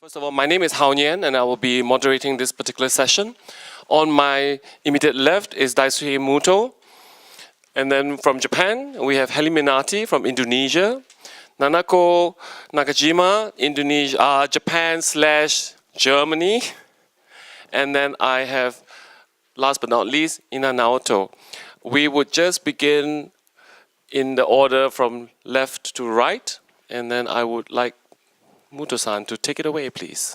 First of all, my name is Hao Ngian, and I will be moderating this particular session. On my immediate left is Daisuke Muto. And then from Japan, we have HELLY MINARTI from Indonesia. NANAKO NAKAJIMA, Indonesia, Japan/Germany. And then I have, last but not least, IINA NAOTO. We would just begin in the order from left to right. And then I would like Muto-san to take it away, please.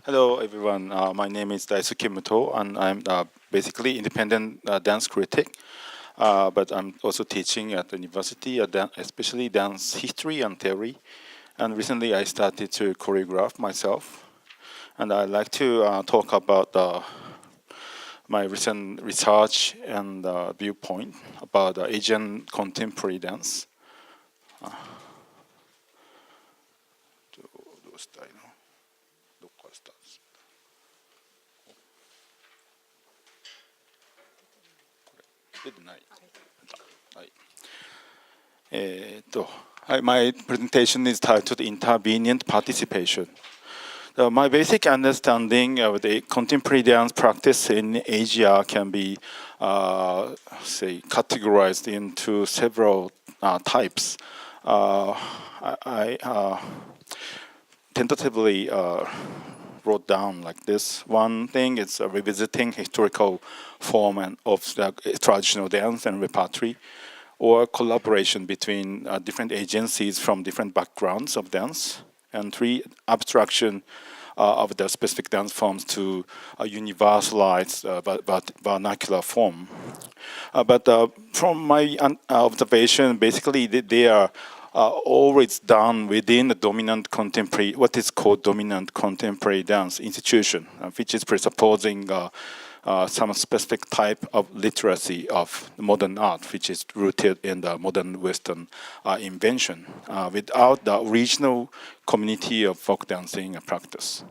Hello, everyone. My name is DAISUKE Muto, and I'm basically independent dance critic. But I'm also teaching at the university, especially dance history and theory. And recently, I started to choreograph myself. And I'd like to talk about my recent research and viewpoint about Asian contemporary dance. My presentation is titled Intervenient Participation. My basic understanding of the contemporary dance practice in Asia can be, categorized into several types. I tentatively wrote down like this. One thing is revisiting historical form of the traditional dance and repertory, or collaboration between different agencies from different backgrounds of dance. And three, abstraction of the specific dance forms to universalize vernacular form. But from my observation, basically they are always done within the dominant contemporary, what is called dominant contemporary dance institution, which is presupposing some specific type of literacy of modern art, which is rooted in the modern Western invention, without the original community of folk dancing practice.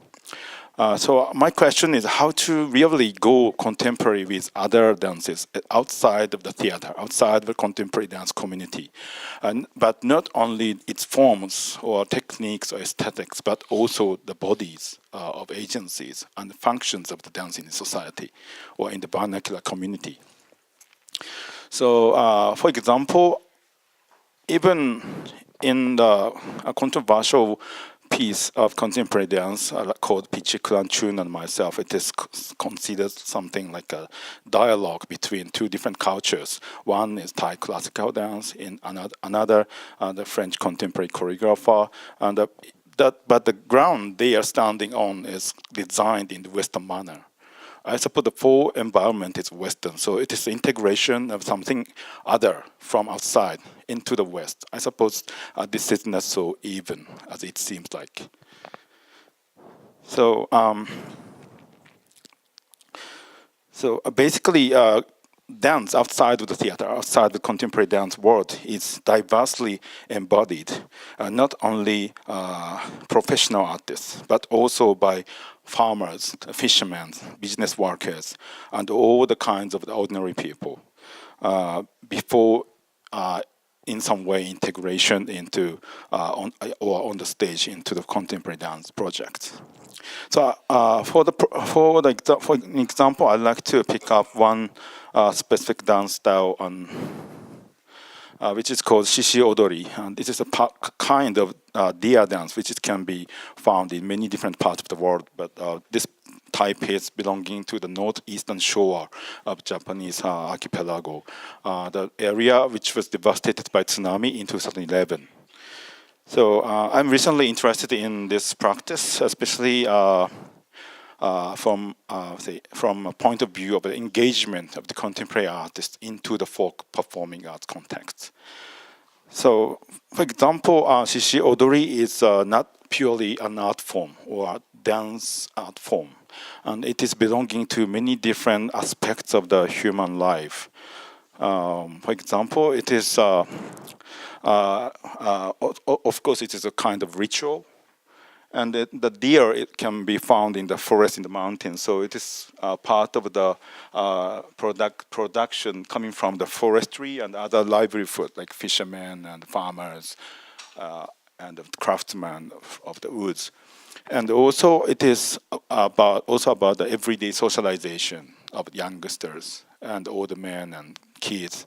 So my question is how to really go contemporary with other dances outside of the theater, outside the contemporary dance community, but not only its forms or techniques or aesthetics, but also the bodies of agencies and the functions of the dance in society or in the vernacular community. So, for example, even in the controversial piece of contemporary dance called Pichikuran Chun and myself, it is considered something like a dialogue between two different cultures. One is Thai classical dance, in another the French contemporary choreographer, and but the ground they are standing on is designed in the Western manner. I suppose the full environment is Western, so it is integration of something other from outside into the West. I suppose this is not so even as it seems like. So, basically, dance outside of the theater, outside the contemporary dance world, is diversely embodied, not only professional artists, but also by farmers, fishermen, business workers, and all the kinds of the ordinary people, before in some way integration into or on the stage into the contemporary dance project. So for an example, I'd like to pick up one specific dance style on which is called shishi odori, and this is a kind of deer dance which can be found in many different parts of the world. But this type is belonging to the northeastern shore of Japanese archipelago, the area which was devastated by tsunami in 2011. So I'm recently interested in this practice, especially from a point of view of the engagement of the contemporary artists into the folk performing arts context. So, for example, shishi odori is not purely an art form or a dance art form, and it is belonging to many different aspects of the human life. For example, it is, of course, it is a kind of ritual. And the deer, it can be found in the forest, in the mountains. So it is part of the production coming from the forestry and other livelihood, like fishermen and farmers and the craftsmen of the woods. And also it is about the everyday socialization of youngsters and older men and kids,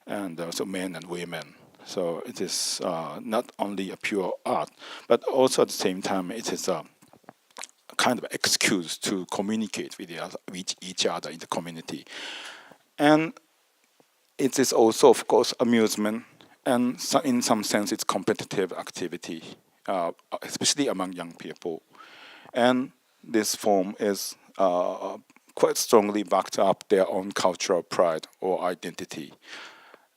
and also men and women. So it is not only a pure art, but also at the same time it is a kind of excuse to communicate with each other in the community. And it is also, of course, amusement, and so in some sense it's competitive activity, especially among young people. And this form is quite strongly backed up their own cultural pride or identity.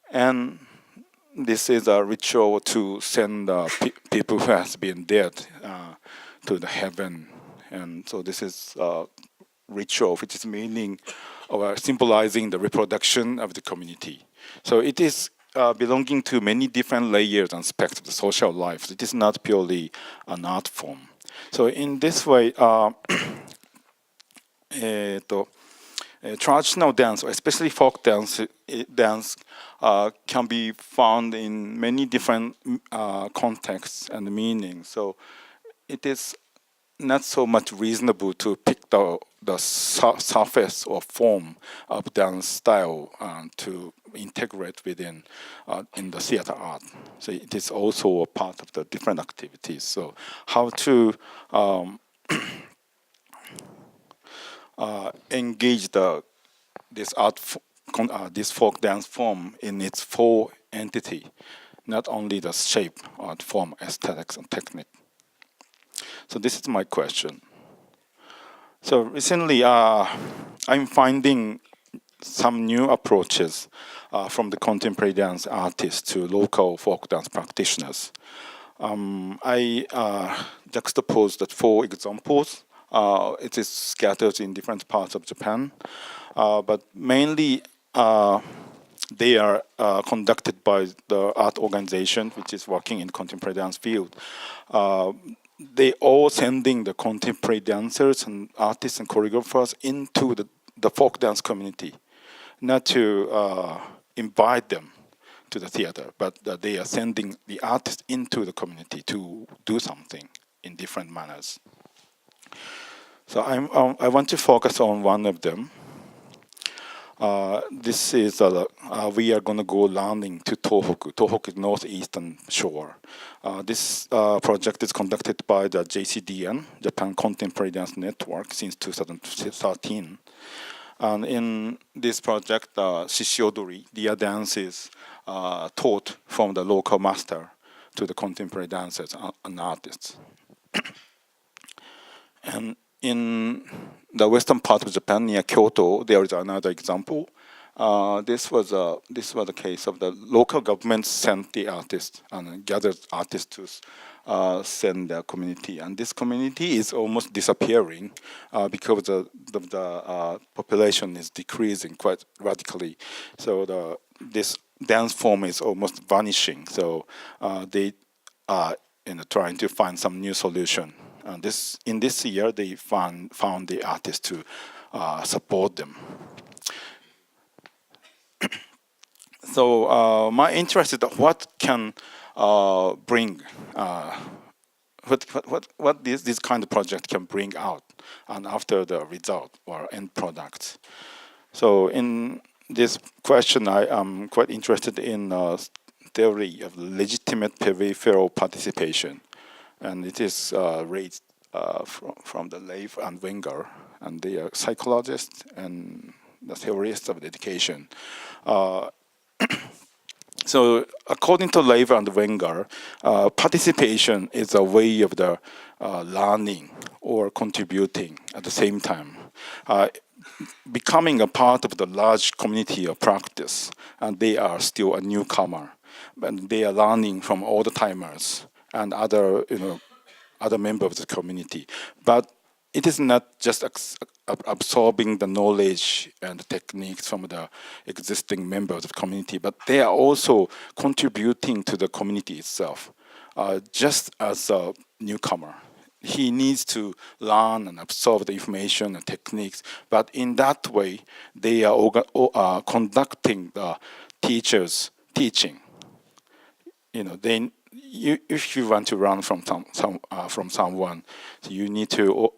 And this is a ritual to send people who has been dead to the heaven. And so this is a ritual which is meaning or symbolizing the reproduction of the community. So it is belonging to many different layers and aspects of the social life. It is not purely an art form. So in this way, traditional dance, especially folk dance, can be found in many different contexts and meanings. So it is not so much reasonable to pick the surface or form of dance style to integrate within in the theater art. So it is also a part of the different activities. So how to engage this folk dance form in its full entity, not only the shape, art form, aesthetics, and technique. So this is my question. So recently, I'm finding some new approaches from the contemporary dance artists to local folk dance practitioners. I juxtaposed the 4 examples. It is scattered in different parts of Japan, but mainly they are conducted by the art organization which is working in contemporary dance field. They all sending the contemporary dancers and artists and choreographers into the folk dance community, not to invite them to the theater, but they are sending the artists into the community to do something in different manners. So I want to focus on one of them. This is we are going to go landing to Tohoku. Tohoku is northeastern shore. This project is conducted by the JCDN, Japan Contemporary Dance Network, since 2013. And in this project, Shishiodori, deer dance is taught from the local master to the contemporary dancers and artists. And in the western part of Japan, near Kyoto, there is another example. This was a case of the local government sent the artists and gathered artists to send their community, and this community is almost disappearing because the population is decreasing quite radically. So this dance form is almost vanishing. So they are trying to find some new solution. In this year, they found the artists to support them. So my interest is what can bring, what this kind of project can bring out, and after the result or end product. So in this question, I am quite interested in theory of legitimate peripheral participation. And it is raised from the Leif and Wenger, and they are psychologists and the theorists of education. So according to Leif and Wenger, participation is a way of the learning or contributing at the same time. Becoming a part of the large community of practice, and they are still a newcomer, and they are learning from all the timers and other members of the community. But it is not just absorbing the knowledge and the techniques from the existing members of the community, but they are also contributing to the community itself, just as a newcomer. he needs to learn and absorb the information and techniques. But in that way, they are conducting the teachers' teaching. If you want to learn from someone, so you need to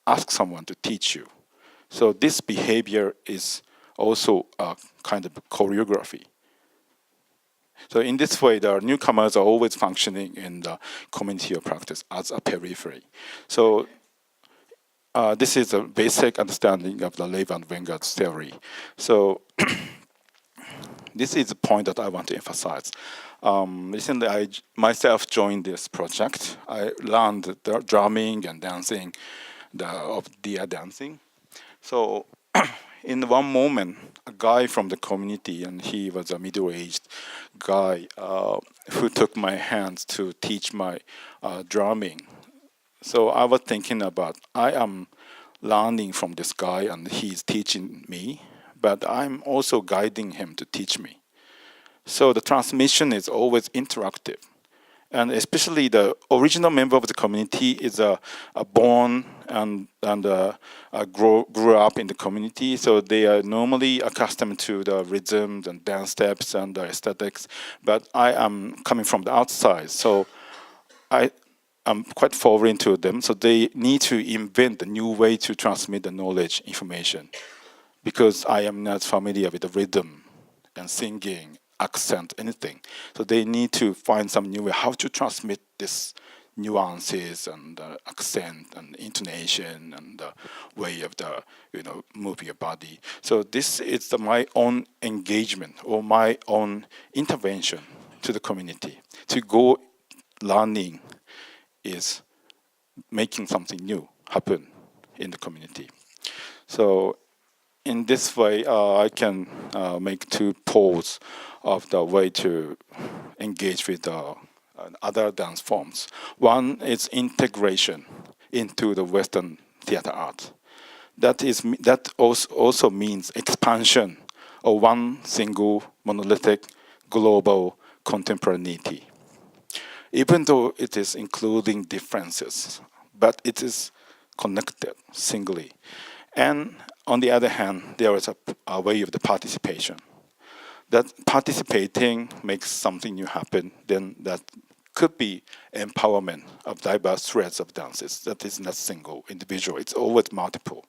ask someone to teach you. So this behavior is also a kind of choreography. So in this way, the newcomers are always functioning in the community of practice as a periphery. So this is a basic understanding of the Lev and Vanguard's theory. So this is the point that I want to emphasize. Recently, I myself joined this project. I learned the drumming and dancing, of dia dancing. So in one moment, a guy from the community, and he was a middle-aged guy who took my hands to teach my drumming. So I was thinking about, I am learning from this guy and he's teaching me, but I'm also guiding him to teach me. So the transmission is always interactive. And especially the original member of the community is born and grew up in the community, so they are normally accustomed to the rhythms and dance steps and the aesthetics. But I am coming from the outside, so I'm quite foreign to them. So they need to invent a new way to transmit the knowledge, information, because I am not familiar with the rhythm and singing, accent, anything. So they need to find some new way how to transmit this nuances and accent and intonation and the way of the move your body. So this is my own engagement or my own intervention to the community. To go learning is making something new happen in the community. So in this way, I can make two poles of the way to engage with other dance forms. One is integration into the Western theater art. That also means expansion of one single monolithic global contemporaneity. Even though it is including differences, but it is connected singly. And on the other hand, there is a way of the participation. That participating makes something new happen, then that could be empowerment of diverse threads of dances. That is not single, individual, it's always multiple.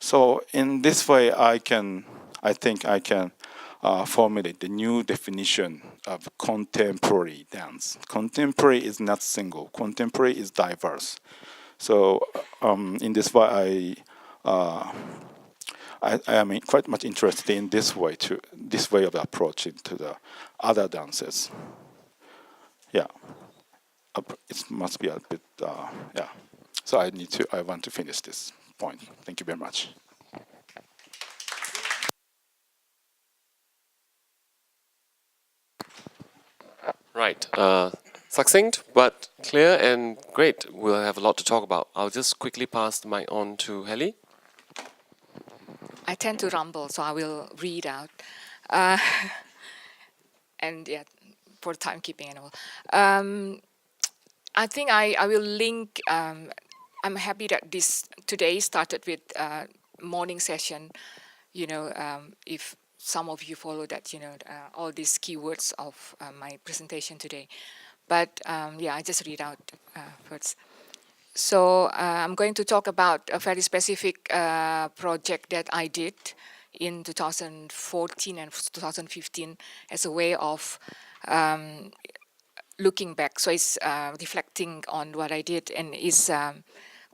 So in this way, I think I can formulate the new definition of contemporary dance. Contemporary is not single, contemporary is diverse. So in this way, I am quite much interested in this way of approaching to the other dances. Yeah, it must be a bit. Yeah, so I want to finish this point. Thank you very much. Right. Succinct, but clear and great. We'll have a lot to talk about. I'll just quickly pass the mic on to Helly. I tend to rumble, so I will read out. And yeah, for timekeeping and all. I think I will link. I'm happy that this today started with morning session. If some of you follow that, all these keywords of my presentation today. But yeah, I just read out first. So I'm going to talk about a very specific project that I did in 2014 and 2015 as a way of looking back. So it's reflecting on what I did, and it's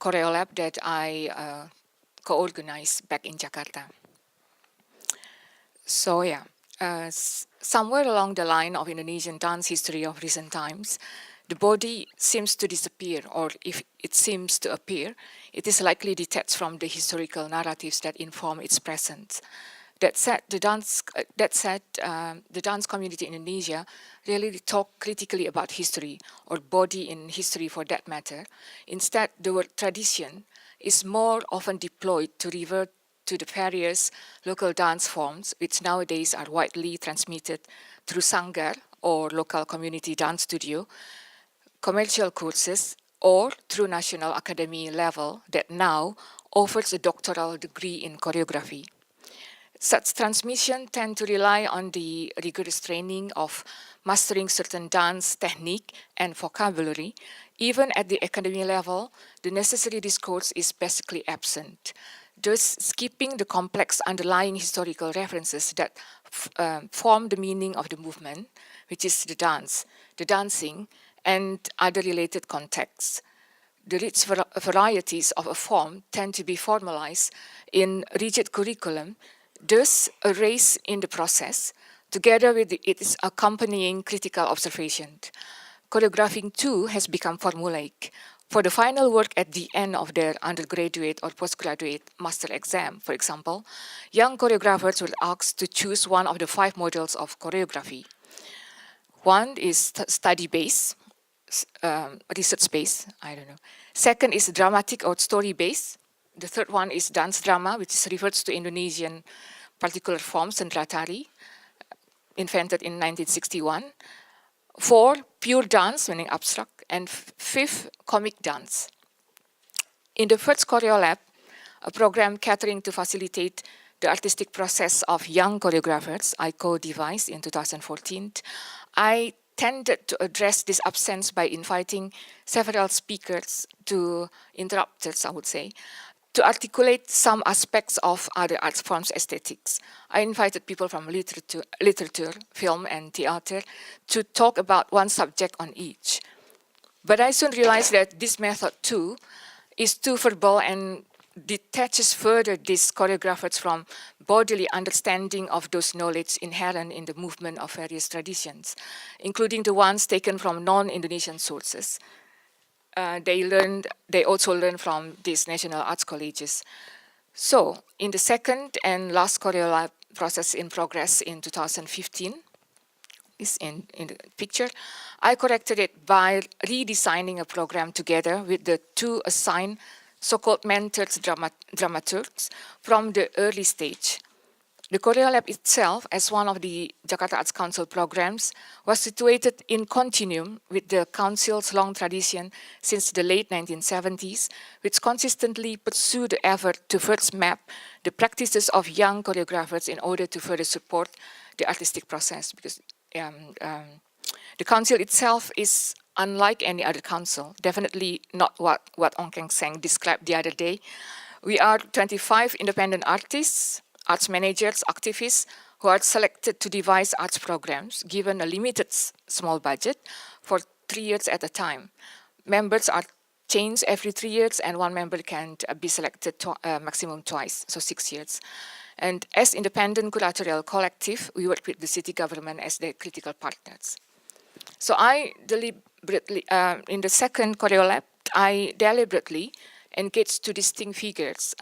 Choreo Lab that I co-organized back in Jakarta. So yeah, somewhere along the line of Indonesian dance history of recent times, the body seems to disappear, or if it seems to appear, it is likely detached from the historical narratives that inform its presence. That said, the dance community in Indonesia really talk critically about history, or body in history for that matter. Instead, the word tradition is more often deployed to revert to the various local dance forms, which nowadays are widely transmitted through sanggar, or local community dance studio, commercial courses, or through National Academy level that now offers a doctoral degree in choreography. Such transmission tend to rely on the rigorous training of mastering certain dance technique and vocabulary. Even at the academy level, the necessary discourse is basically absent, thus skipping the complex underlying historical references that form the meaning of the movement, which is the dance, the dancing, and other related contexts. The rich varieties of a form tend to be formalized in rigid curriculum, thus a race in the process, together with its accompanying critical observation. Choreographing too has become formulaic. For the final work at the end of their undergraduate or postgraduate master exam, for example, young choreographers were asked to choose one of the 5 models of choreography. One is study-based, research-based, I don't know. Second is dramatic or story-based. The third one is dance drama, which refers to Indonesian particular form, sendera tari, invented in 1961. 4, pure dance, meaning abstract. And 5th, comic dance. In the first Choreo Lab, a program catering to facilitate the artistic process of young choreographers, I co-devised in 2014, I tended to address this absence by inviting several speakers to interrupters, I would say, to articulate some aspects of other art forms aesthetics. I invited people from literature, film, and theater to talk about one subject on each. But I soon realized that this method too is too verbal and detaches further these choreographers from bodily understanding of those knowledge inherent in the movement of various traditions, including the ones taken from non-Indonesian sources. They also learn from these national arts colleges. So, in the second and last Choreo Lab process in progress in 2015, is in the picture, I corrected it by redesigning a program together with the 2 assigned so-called mentored dramaturgs from the early stage. The Choreo Lab itself, as one of the Jakarta Arts Council programs, was situated in continuum with the Council's long tradition since the late 1970s, which consistently pursued the effort to first map the practices of young choreographers in order to further support the artistic process. Because the Council itself is unlike any other council, definitely not what Ong Keng Seng described the other day. We are 25 independent artists, arts managers, activists who are selected to devise arts programs given a limited small budget for 3 years at a time. Members are changed every 3 years and one member can be selected maximum twice, so 6 years. And as independent curatorial collective, we work with the city government as their critical partners. So I deliberately, in the second Choreo Lab, I deliberately engaged 2 distinct figures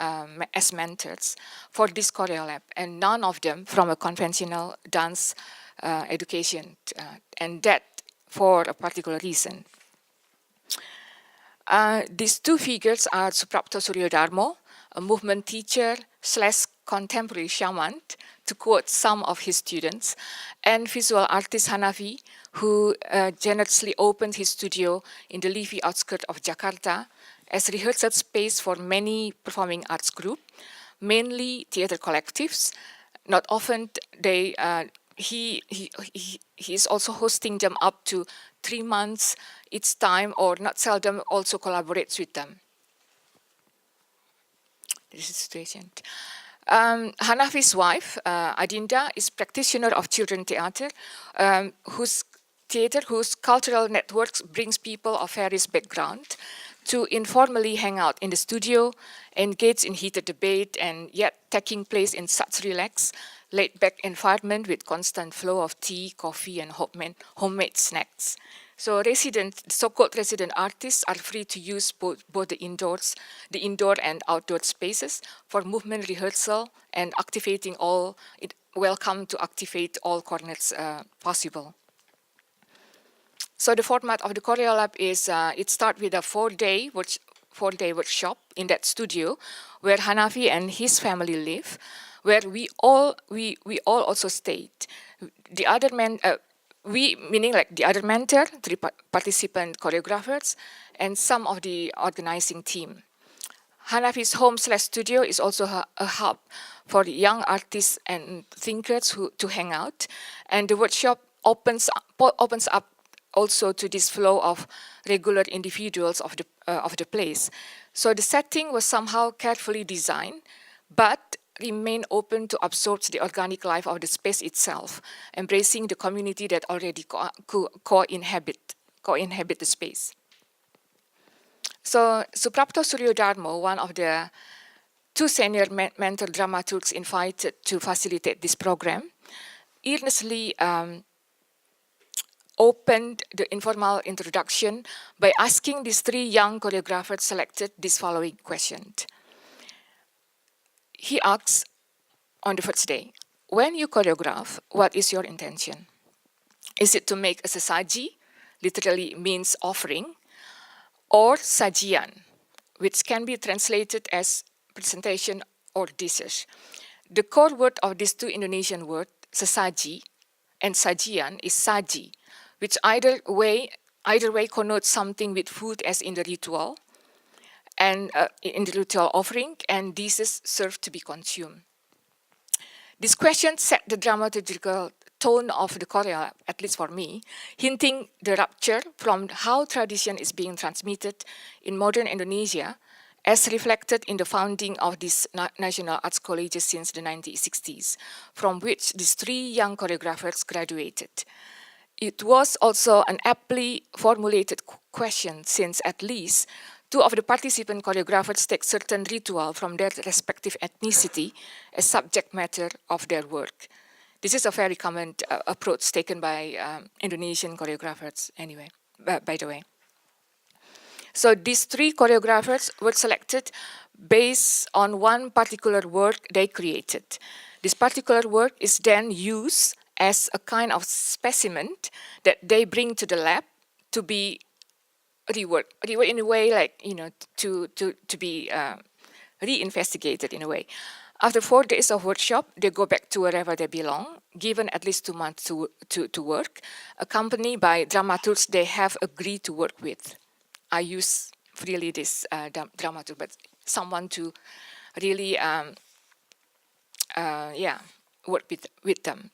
as mentors for this Choreo Lab, and none of them from a conventional dance education, and that for a particular reason. These 2 figures are Suprapto Suryodarmo, a movement teacher / contemporary shaman, to quote some of his students, and visual artist Hanafi, who generously opened his studio in the leafy outskirts of Jakarta as rehearsal space for many performing arts groups, mainly theater collectives. Not often he is also hosting them up to 3 months each time, or not seldom also collaborates with them. This is the situation. Hanafi's wife, Adinda, is practitioner of children theater, whose cultural networks brings people of various backgrounds to informally hang out in the studio, engage in heated debate, and yet taking place in such relaxed, laid-back environment with constant flow of tea, coffee, and homemade snacks. So so-called resident artists are free to use both the indoor and outdoor spaces for movement rehearsal and activating all. Welcome to activate all corners possible. So the format of the Choreo Lab is it starts with a 4-day workshop in that studio where Hanafi and his family live, where we all also stayed. The other We, meaning like the other mentor, three participant choreographers, and some of the organizing team. Hanafi's home/studio is also a hub for young artists and thinkers to hang out, and the workshop opens up also to this flow of regular individuals of the place. So the setting was somehow carefully designed, but remain open to absorb the organic life of the space itself, embracing the community that already co-inhabit the space. So Suprapto Suryodarmo, one of the two senior mentor dramaturgs invited to facilitate this program, earnestly opened the informal introduction by asking these three young choreographers selected this following question. He asks on the first day, when you choreograph, what is your intention? Is it to make a sesaji, literally means offering, or sajian, which can be translated as presentation or dishes? The core word of these two Indonesian words, sesaji and sajian, is saji, which either way connotes something with food as in the ritual, and in the ritual offering, and dishes served to be consumed. This question set the dramaturgical tone of the choreo, at least for me, hinting the rupture from how tradition is being transmitted in modern Indonesia, as reflected in the founding of these national arts colleges since the 1960s, from which these three young choreographers graduated. It was also an aptly formulated question, since at least two of the participant choreographers take certain ritual from their respective ethnicity as subject matter of their work. This is a very common approach taken by Indonesian choreographers anyway, by the way. So these three choreographers were selected based on one particular work they created. This particular work is then used as a kind of specimen that they bring to the lab to be reworked in a way, like, you know, to be reinvestigated in a way. After 4 days of workshop, they go back to wherever they belong, given at least 2 months to work, accompanied by dramaturgs they have agreed to work with. I use freely this dramaturg, but someone to really, work with them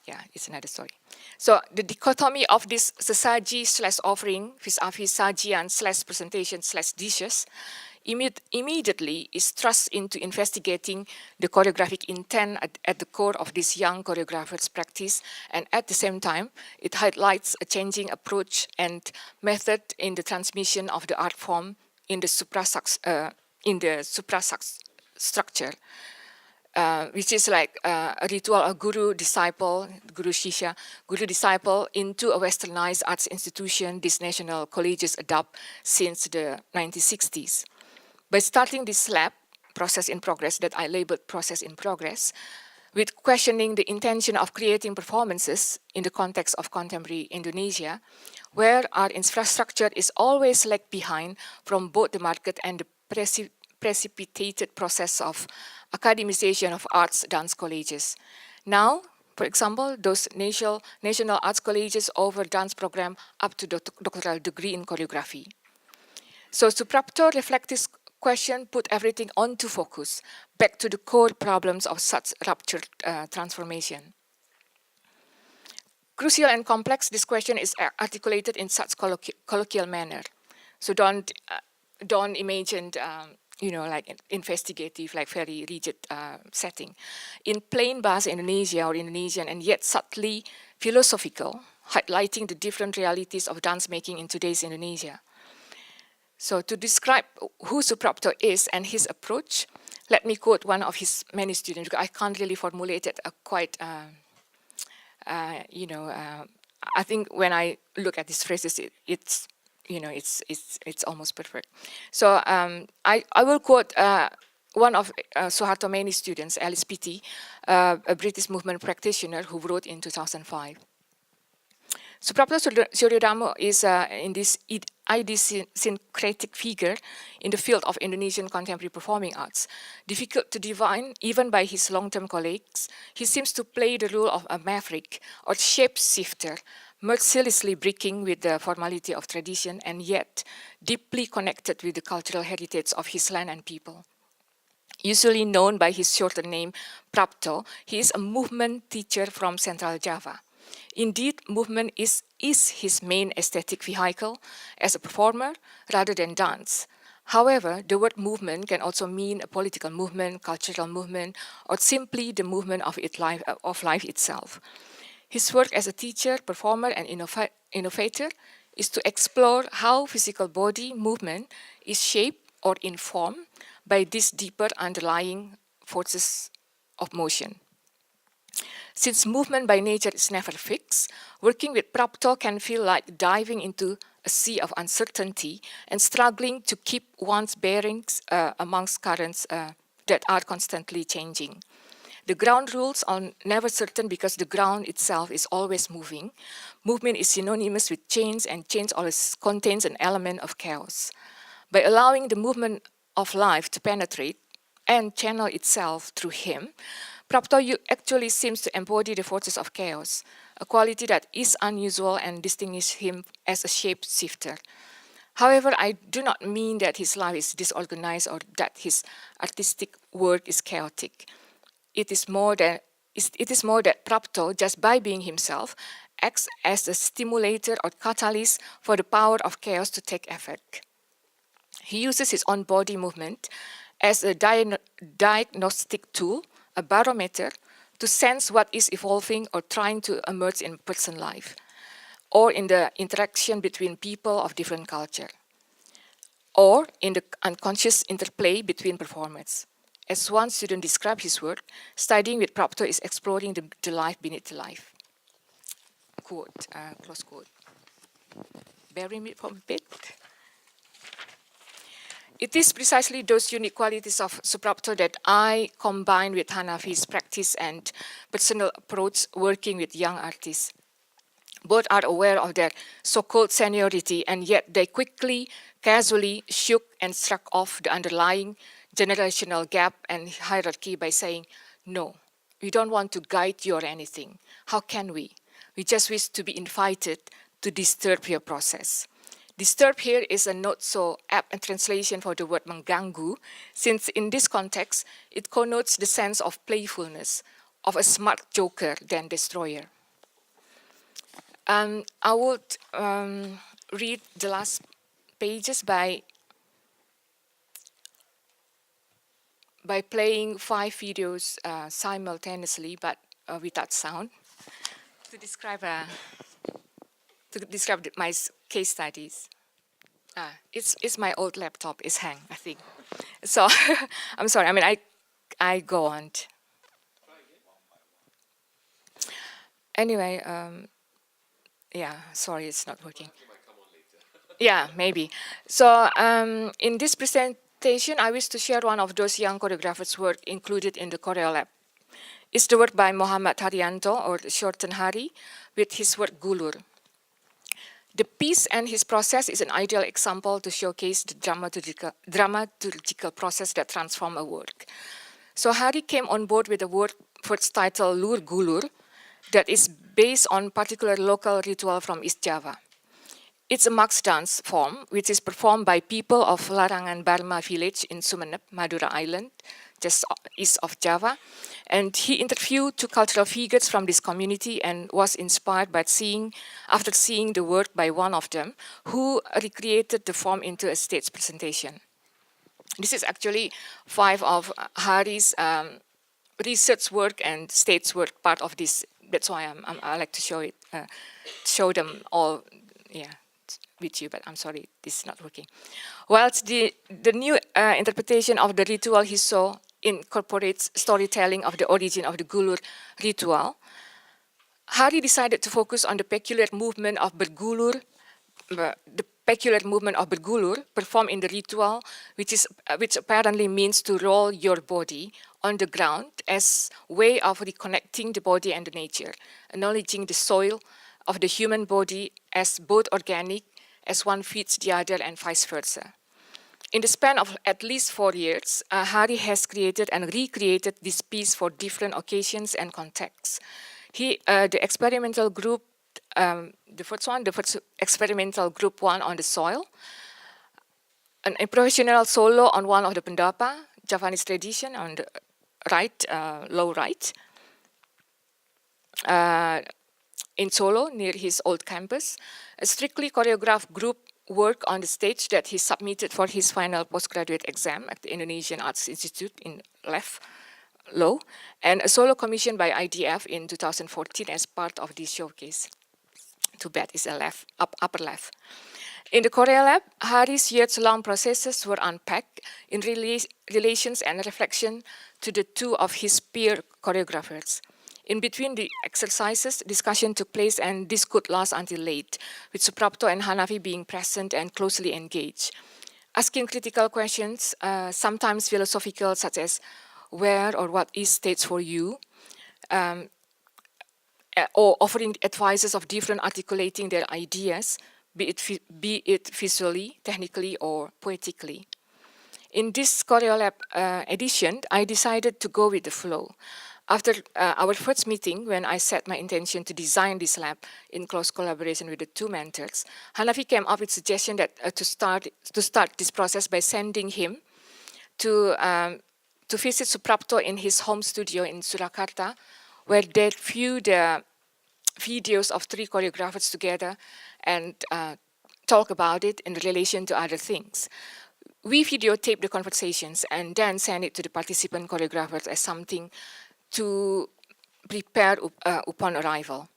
yeah, it's another story. So the dichotomy of this sesaji/offering vis-a-vis sajian/presentation/dishes immediately is thrust into investigating the choreographic intent at the core of this young choreographer's practice, and at the same time, it highlights a changing approach and method in the transmission of the art form in the structure. Which is like a ritual of guru-disciple, guru-disciple into a westernized arts institution these national colleges adopt since the 1960s. By starting this lab, process in progress, that I labeled process in progress, with questioning the intention of creating performances in the context of contemporary Indonesia, where our infrastructure is always lag behind from both the market and the precipitated process of academization of arts dance colleges. Now, for example, those national arts colleges offer dance program up to doctoral degree in choreography. So Suprapto reflective question put everything onto focus, back to the core problems of such ruptured transformation. Crucial and complex, this question is articulated in such colloquial manner. So don't imagine like investigative, like very rigid setting. In plain Bahasa Indonesia or Indonesian, and yet subtly philosophical, highlighting the different realities of dance making in today's Indonesia. So to describe who Suprapto is and his approach, let me quote one of his many students, because I can't really formulate it quite, I think when I look at these phrases, it's almost perfect. So I will quote one of Suharto many students, Alice Pitti, a British movement practitioner who wrote in 2005. Suprapto Suryodarmo is in this idiosyncratic figure in the field of Indonesian contemporary performing arts. Difficult to divine, even by his long-term colleagues, he seems to play the role of a maverick or shape-shifter, mercilessly breaking with the formality of tradition and yet deeply connected with the cultural heritage of his land and people. Usually known by his shorter name, Prapto, he is a movement teacher from Central Java. Indeed, movement is his main aesthetic vehicle as a performer rather than dance. However, the word movement can also mean a political movement, cultural movement, or simply the movement of life itself. His work as a teacher, performer, and innovator is to explore how physical body movement is shaped or informed by these deeper underlying forces of motion. Since movement by nature is never fixed, working with Prapto can feel like diving into a sea of uncertainty and struggling to keep one's bearings amongst currents that are constantly changing. The ground rules are never certain because the ground itself is always moving. Movement is synonymous with change, and change always contains an element of chaos. By allowing the movement of life to penetrate and channel itself through him, Prapto actually seems to embody the forces of chaos, a quality that is unusual and distinguishes him as a shape-shifter. However, I do not mean that his life is disorganized or that his artistic work is chaotic. It is more that Prapto, just by being himself, acts as a stimulator or catalyst for the power of chaos to take effect. He uses his own body movement as a diagnostic tool, a barometer, to sense what is evolving or trying to emerge in person life, or in the interaction between people of different culture, or in the unconscious interplay between performers. As one student described his work, studying with Prapto is exploring the life beneath the life. Quote, close quote. Bear with me for a bit. It is precisely those unique qualities of Suprapto that I combine with Hanafi's practice and personal approach working with young artists. Both are aware of their so-called seniority, and yet they quickly, casually shook and struck off the underlying generational gap and hierarchy by saying, no, we don't want to guide you or anything. How can we? We just wish to be invited to disturb your process. Disturb here is a not so apt translation for the word mengganggu, since in this context, it connotes the sense of playfulness, of a smart joker than destroyer. I would read the last pages by playing 5 videos simultaneously, but without sound, to describe my case studies. It's my old laptop. It's hang, I think. So I'm sorry. I mean, I go on. Anyway, yeah. Sorry, it's not working. Yeah, maybe. So in this presentation, I wish to share one of those young choreographers' work included in the Choreo Lab. It's the work by Muhammad Haryanto, or shortened Hari, with his work Gulur. The piece and his process is an ideal example to showcase the dramaturgical process that transforms a work. So Hari came on board with a work first titled Lur Gulur that is based on particular local ritual from East Java. It's a mixed dance form which is performed by people of Larangan Barma village in Sumeneb, Madura Island, just east of Java. And he interviewed 2 cultural figures from this community and was inspired by after seeing the work by one of them, who recreated the form into a stage presentation. This is actually 5 of Hari's research work and stage work part of this. That's why I like to show it, show them all, yeah, with you. But I'm sorry, this is not working. Whilst the new interpretation of the ritual he saw incorporates storytelling of the origin of the Gulur ritual, Hari decided to focus on the peculiar movement of bergulur, performed in the ritual, which apparently means to roll your body on the ground as way of reconnecting the body and the nature, acknowledging the soil of the human body as both organic as one feeds the other and vice versa. In the span of at least 4 years, Hari has created and recreated this piece for different occasions and contexts. The experimental group, the first experimental group 1 on the soil, an improvisational solo on one of the pendapa, Javanese tradition on the right, low right, in Solo near his old campus, a strictly choreographed group work on the stage that he submitted for his final postgraduate exam at the Indonesian Arts Institute in Low, and a solo commission by IDF in 2014 as part of this showcase. Too bad it's a upper left. In the Korea Lab, Hari's years-long processes were unpacked in relations and reflection to the two of his peer choreographers. In between the exercises, discussion took place, and this could last until late, with Suprapto and Hanafi being present and closely engaged, asking critical questions, sometimes philosophical, such as where or what is stage for you, or offering advices of different articulating their ideas, be it visually, technically, or poetically. In this ChoreoLab edition, I decided to go with the flow. After our first meeting, when I set my intention to design this lab in close collaboration with the two mentors, Hanafi came up with suggestion that to start this process by sending him to visit Suprapto in his home studio in Surakarta, where they viewed the videos of 3 choreographers together and talk about it in relation to other things. We videotaped the conversations and then sent it to the participant choreographers as something to prepare upon arrival,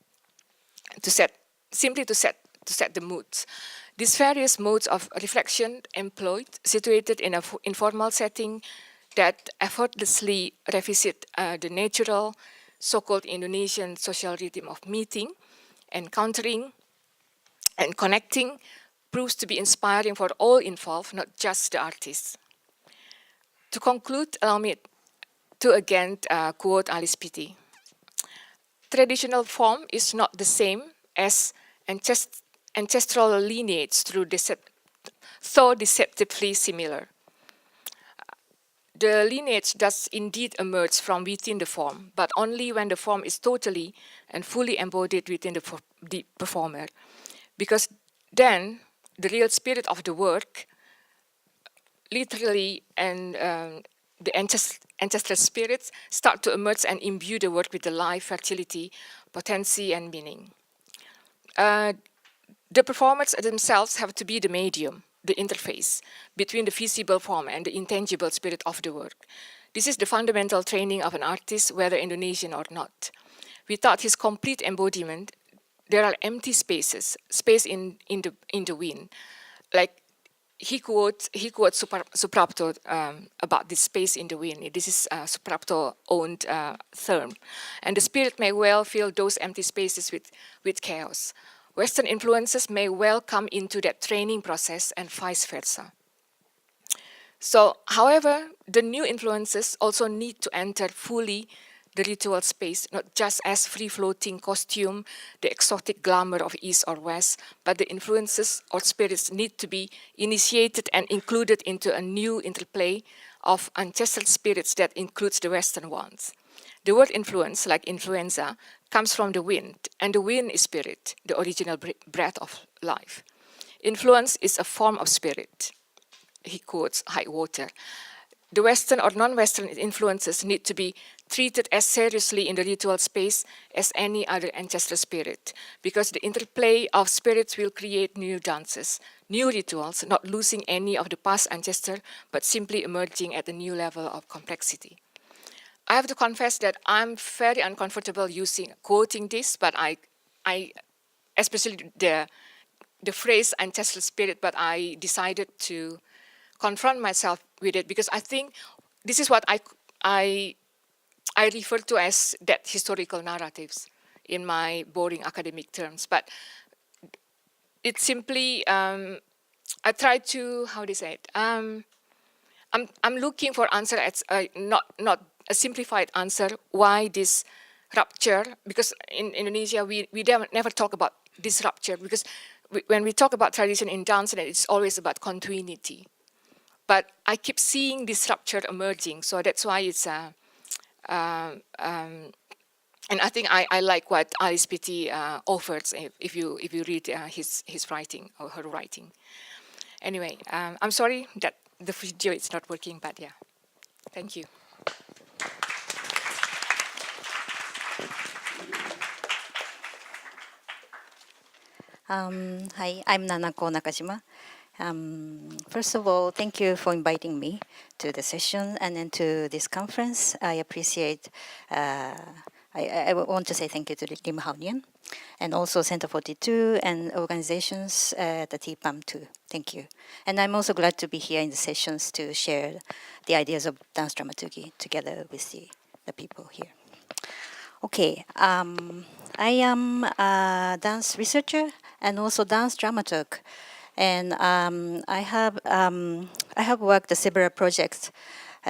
to set the moods. These various modes of reflection employed, situated in an informal setting that effortlessly revisit the natural, so-called Indonesian social rhythm of meeting, encountering, and connecting, proves to be inspiring for all involved, not just the artists. To conclude, allow me to again quote Alice Pitti. Traditional form is not the same as ancestral lineage though deceptively similar. The lineage does indeed emerge from within the form, but only when the form is totally and fully embodied within the performer. Because then the real spirit of the work, literally, and the ancestral spirits start to emerge and imbue the work with the life, fertility, potency, and meaning. The performers themselves have to be the medium, the interface between the visible form and the intangible spirit of the work. This is the fundamental training of an artist, whether Indonesian or not. Without his complete embodiment, there are empty spaces, space in the wind. Like he quotes Suprapto about this space in the wind. This is Suprapto-owned term. And the spirit may well fill those empty spaces with chaos. Western influences may well come into that training process and vice versa. So, however, the new influences also need to enter fully the ritual space, not just as free-floating costume, the exotic glamour of East or West, but the influences or spirits need to be initiated and included into a new interplay of ancestral spirits that includes the Western ones. The word influence, like influenza, comes from the wind, and the wind is spirit, the original breath of life. Influence is a form of spirit. He quotes high water. The Western or non-Western influences need to be treated as seriously in the ritual space as any other ancestral spirit, because the interplay of spirits will create new dances, new rituals, not losing any of the past ancestor, but simply emerging at a new level of complexity. I have to confess that I'm very uncomfortable quoting this, but I especially the phrase ancestral spirit, but I decided to confront myself with it because I think this is what I refer to as that historical narratives in my boring academic terms. But it's simply I try to, how do you say it? I'm looking for answer at not a simplified answer why this rupture, because in Indonesia we never talk about this rupture, because when we talk about tradition in dance, it's always about continuity. But I keep seeing this structure emerging, so that's why it's and I think I like what Alice Pitti offers if you read his writing or her writing. Anyway, I'm sorry that the video is not working, but yeah, thank you. Hi, I'm Nanako Nakajima. First of all, thank you for inviting me to the session and then to this conference. I appreciate, I want to say thank you to the LIM HOW NGEAN and also Center 42 and organizations at the TPAM too. Thank you. And I'm also glad to be here in the sessions to share the ideas of dance dramaturgy together with the people here. Okay, I am a dance researcher and also dance dramaturg. And I have worked on several projects,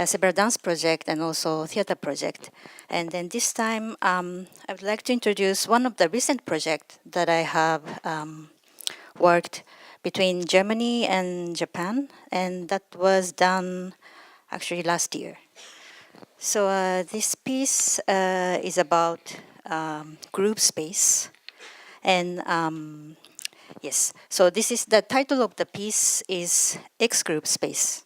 several dance projects and also theater project. And then this time, I would like to introduce one of the recent projects that I have worked between Germany and Japan, and that was done actually last year. So this piece is about group space, and yes, so this is the title of the piece is X Group Space.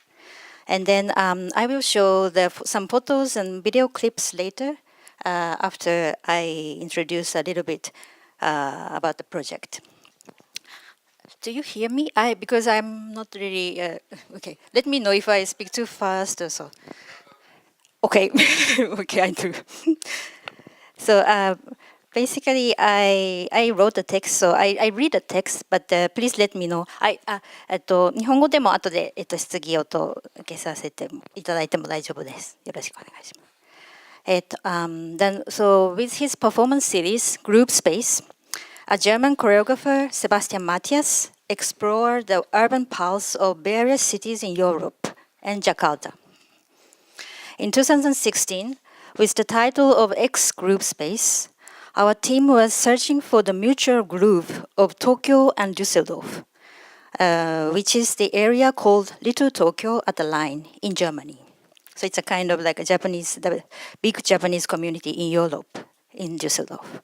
And then I will show some photos and video clips later after I introduce a little bit about the project. Do you hear me? Because I'm not really, okay, let me know if I speak too fast or so. Okay, okay, I do. So basically, I wrote the text, so I read the text, but please let me know. 日本語でも後で質疑応答受けさせていただいても大丈夫です。よろしくお願いします。Then, so with his performance series, Group Space, a German choreographer, Sebastian Matthias, explored the urban pulse of various cities in Europe and Jakarta. In 2016, with the title of X Group Space, our team was searching for the mutual groove of Tokyo and Düsseldorf, which is the area called Little Tokyo at the line in Germany. So it's a kind of like a the big Japanese community in Europe, in Düsseldorf.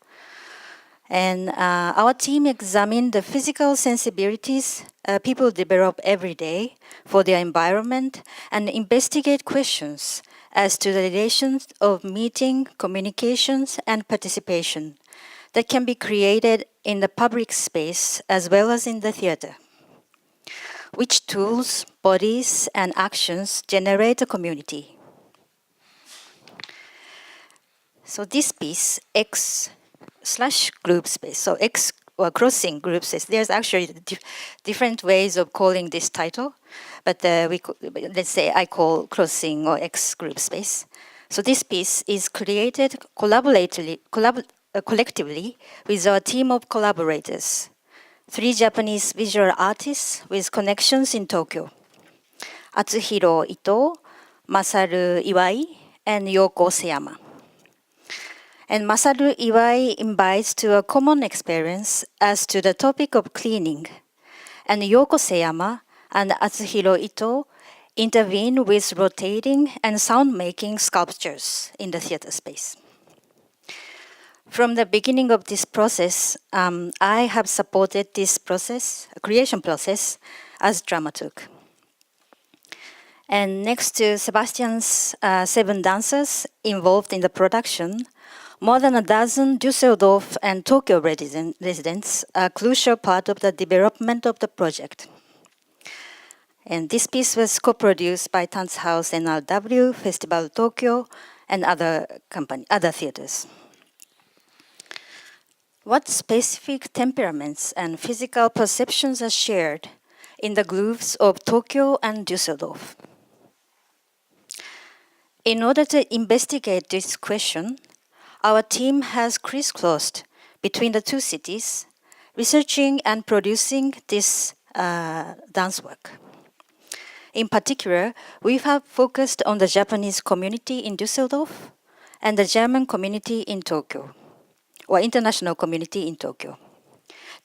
And our team examined the physical sensibilities people develop every day for their environment and investigate questions as to the relations of meeting, communications, and participation that can be created in the public space as well as in the theater. Which tools, bodies, and actions generate a community? So this piece, X/group space, so X or crossing group space, there's actually different ways of calling this title, but let's say I call crossing or X group space. So this piece is created collectively with our team of collaborators, 3 Japanese visual artists with connections in Tokyo, Atsuhiro Ito, Masaru Iwai, and Yoko Seyama. And Masaru Iwai invites to a common experience as to the topic of cleaning, and Yoko Seyama and Atsuhiro Ito intervene with rotating and sound-making sculptures in the theater space. From the beginning of this process, I have supported this process, creation process, as dramaturg. And next to Sebastian's 7 dancers involved in the production, more than a dozen Düsseldorf and Tokyo residents are a crucial part of the development of the project. And this piece was co-produced by Tanzhaus NRW, Festival Tokyo, and other theaters. What specific temperaments and physical perceptions are shared in the grooves of Tokyo and Düsseldorf? In order to investigate this question, our team has crisscrossed between the 2 cities, researching and producing this dance work. In particular, we have focused on the Japanese community in Düsseldorf and the German community in Tokyo, or international community in Tokyo.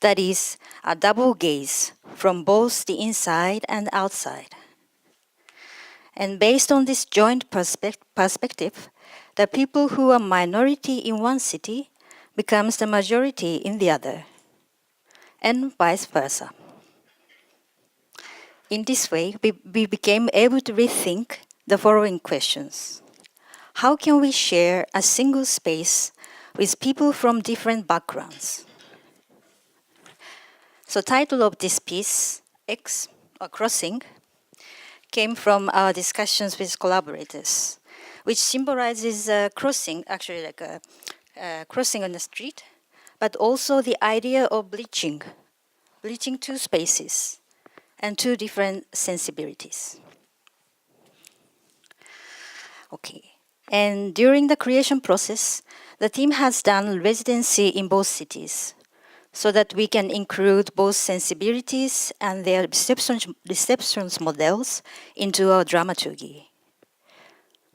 That is, a double gaze from both the inside and outside. And based on this joint perspective, the people who are minority in one city becomes the majority in the other, and vice versa. In this way, we became able to rethink the following questions. How can we share a single space with people from different backgrounds? So title of this piece, X, or Crossing, came from our discussions with collaborators, which symbolizes crossing, actually like a crossing on the street, but also the idea of bleaching two spaces and two different sensibilities. Okay, and during the creation process, the team has done residency in both cities, so that we can include both sensibilities and their receptions models into our dramaturgy.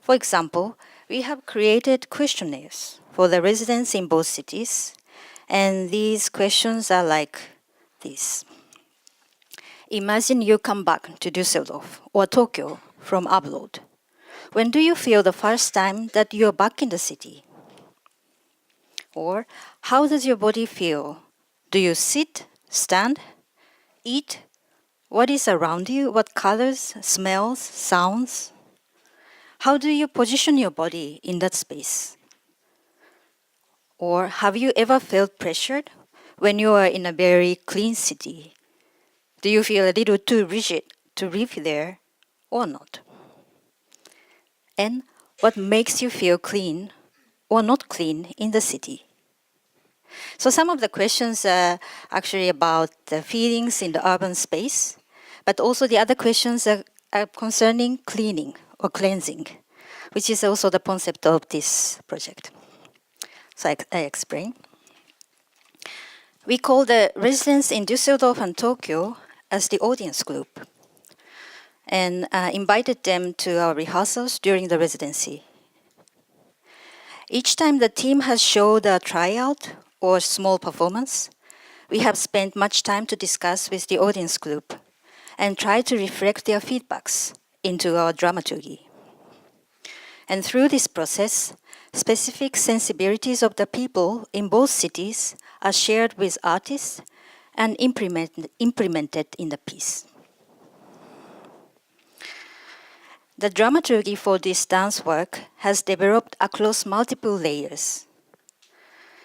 For example, we have created questionnaires for the residents in both cities, and these questions are like this. Imagine you come back to Düsseldorf or Tokyo from abroad. When do you feel the first time that you're back in the city? Or how does your body feel? Do you sit, stand, eat? What is around you? What colors, smells, sounds? How do you position your body in that space? Or have you ever felt pressured when you are in a very clean city? Do you feel a little too rigid to live there or not? And what makes you feel clean or not clean in the city? So some of the questions are actually about the feelings in the urban space, but also the other questions are concerning cleaning or cleansing, which is also the concept of this project. So I explain. We call the residents in Düsseldorf and Tokyo as the audience group, and invited them to our rehearsals during the residency. Each time the team has showed a tryout or small performance, we have spent much time to discuss with the audience group and try to reflect their feedbacks into our dramaturgy. And through this process, specific sensibilities of the people in both cities are shared with artists and implemented in the piece. The dramaturgy for this dance work has developed across multiple layers.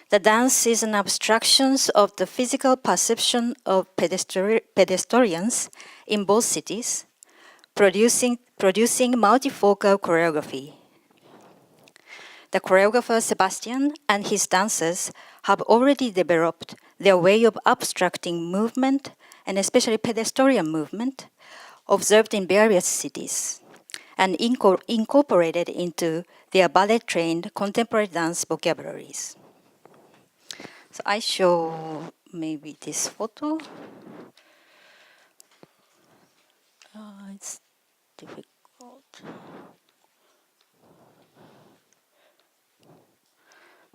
The dance is an abstraction of the physical perception of pedestrians in both cities, producing multifocal choreography. The choreographer Sebastian and his dancers have already developed their way of abstracting movement, and especially pedestrian movement, observed in various cities, and incorporated into their ballet-trained contemporary dance vocabularies. So I show maybe this photo. It's difficult.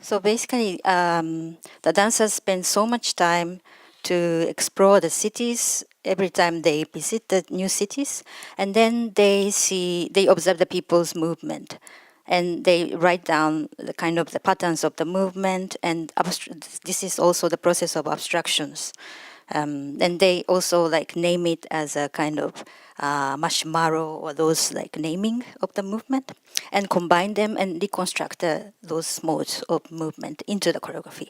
So basically, the dancers spend so much time to explore the cities every time they visit the new cities, and then they observe the people's movement, and they write down the kind of the patterns of the movement, and this is also the process of abstractions. And they also like name it as a kind of marshmallow or those like naming of the movement, and combine them and reconstruct those modes of movement into the choreography.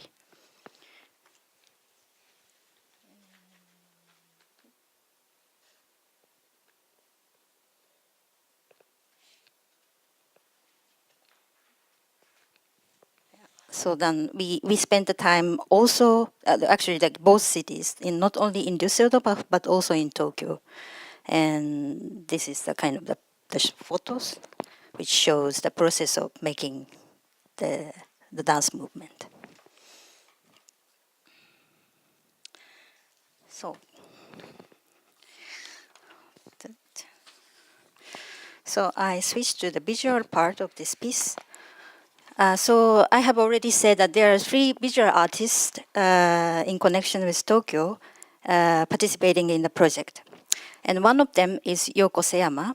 So then we spent the time also, actually like both cities, in not only in Düsseldorf but also in Tokyo. And this is the kind of the photos, which shows the process of making the dance movement. So I switched to the visual part of this piece. So I have already said that there are 3 visual artists in connection with Tokyo participating in the project. And one of them is Yoko Seyama.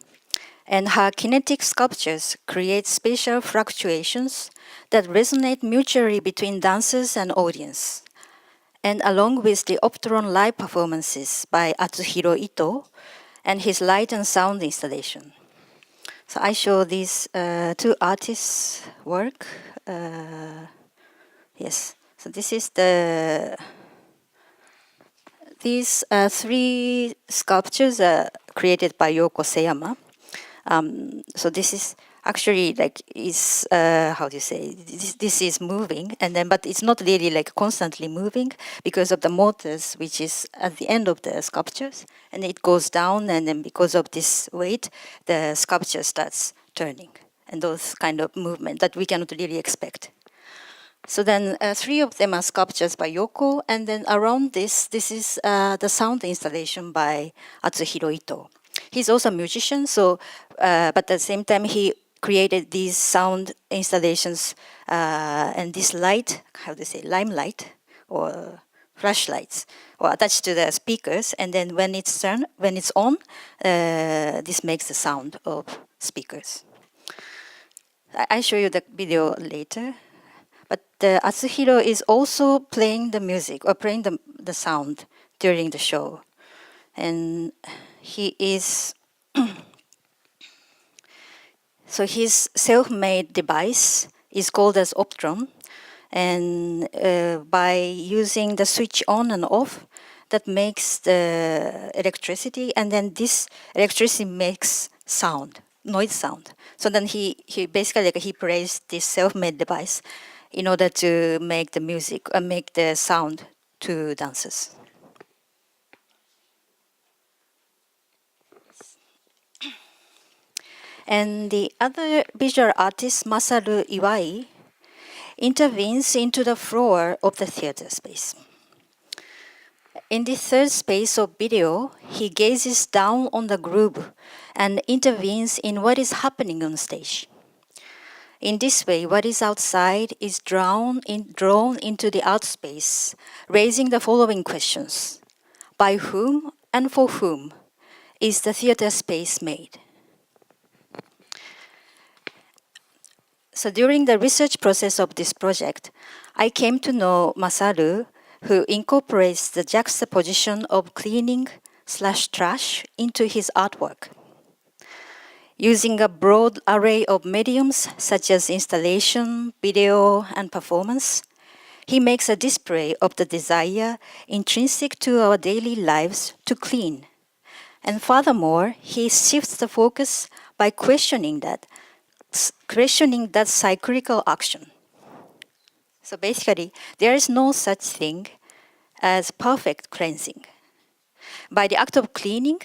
And her kinetic sculptures create spatial fluctuations that resonate mutually between dancers and audience. And along with the Optron live performances by Atsuhiro Ito and his light and sound installation. So I show these 2 artists' work. Yes, so this is these 3 sculptures are created by Yoko Seyama. So this is actually like is how do you say this is moving, and then but it's not really like constantly moving because of the motors which is at the end of the sculptures, and it goes down, and then because of this weight the sculpture starts turning, and those kind of movement that we cannot really expect. So then 3 of them are sculptures by Yoko, and then around this is the sound installation by Atsuhiro Ito. He's also a musician, so but at the same time he created these sound installations and this light, how do you say, limelight or flashlights, or attached to the speakers, and then when it's on, this makes the sound of speakers. I show you the video later. But Atsuhiro is also playing the music or playing the sound during the show. And he is, so his self-made device is called as Optron. And by using the switch on and off, that makes the electricity, and then this electricity makes sound, noise sound. So then he basically like he plays this self-made device in order to make the music and make the sound to dancers. And the other visual artist, Masaru Iwai, intervenes into the floor of the theater space. In the third space of video, he gazes down on the group and intervenes in what is happening on stage. In this way, what is outside is drawn into the outspace, raising the following questions. By whom and for whom is the theater space made? So during the research process of this project, I came to know Masaru, who incorporates the juxtaposition of cleaning/trash into his artwork. Using a broad array of mediums such as installation, video, and performance, he makes a display of the desire intrinsic to our daily lives to clean. And furthermore, he shifts the focus by questioning that cyclical action. So basically, there is no such thing as perfect cleansing. By the act of cleaning,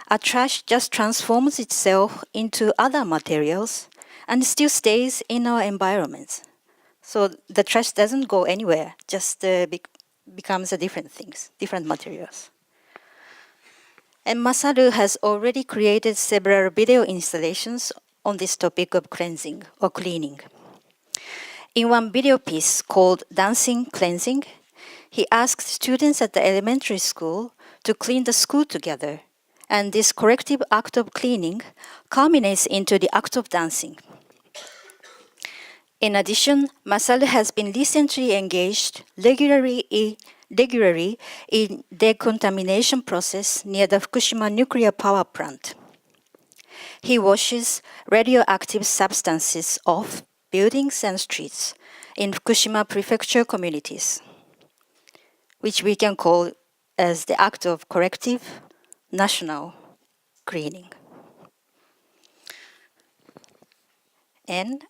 a trash just transforms itself into other materials and still stays in our environments. So the trash doesn't go anywhere, just becomes different things, different materials. And Masaru has already created several video installations on this topic of cleansing or cleaning. In one video piece called Dancing Cleansing, he asked students at the elementary school to clean the school together, and this collective act of cleaning culminates into the act of dancing. In addition, Masaru has been recently engaged regularly in decontamination process near the Fukushima nuclear power plant. He washes radioactive substances off buildings and streets in Fukushima prefecture communities, which we can call as the act of collective national cleaning. And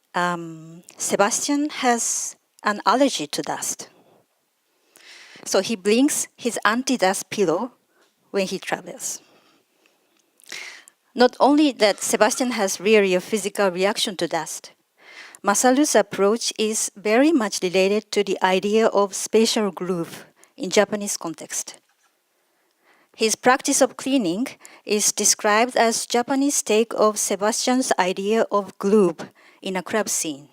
Sebastian has an allergy to dust. So he brings his anti-dust pillow when he travels. Not only that Sebastian has really a physical reaction to dust, Masaru's approach is very much related to the idea of spatial groove in Japanese context. His practice of cleaning is described as Japanese take of Sebastian's idea of groove in a club scene.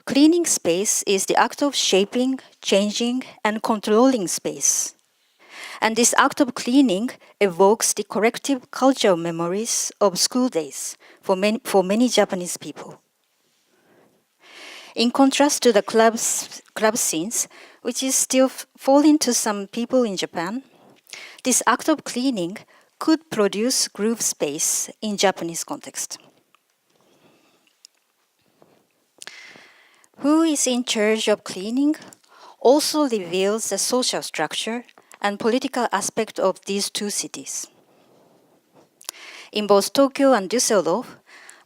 Cleaning space is the act of shaping, changing, and controlling space. And this act of cleaning evokes the collective cultural memories of school days for many Japanese people. In contrast to the club scenes, which is still foreign to some people in Japan, this act of cleaning could produce groove space in Japanese context. Who is in charge of cleaning also reveals the social structure and political aspect of these two cities. In both Tokyo and Düsseldorf,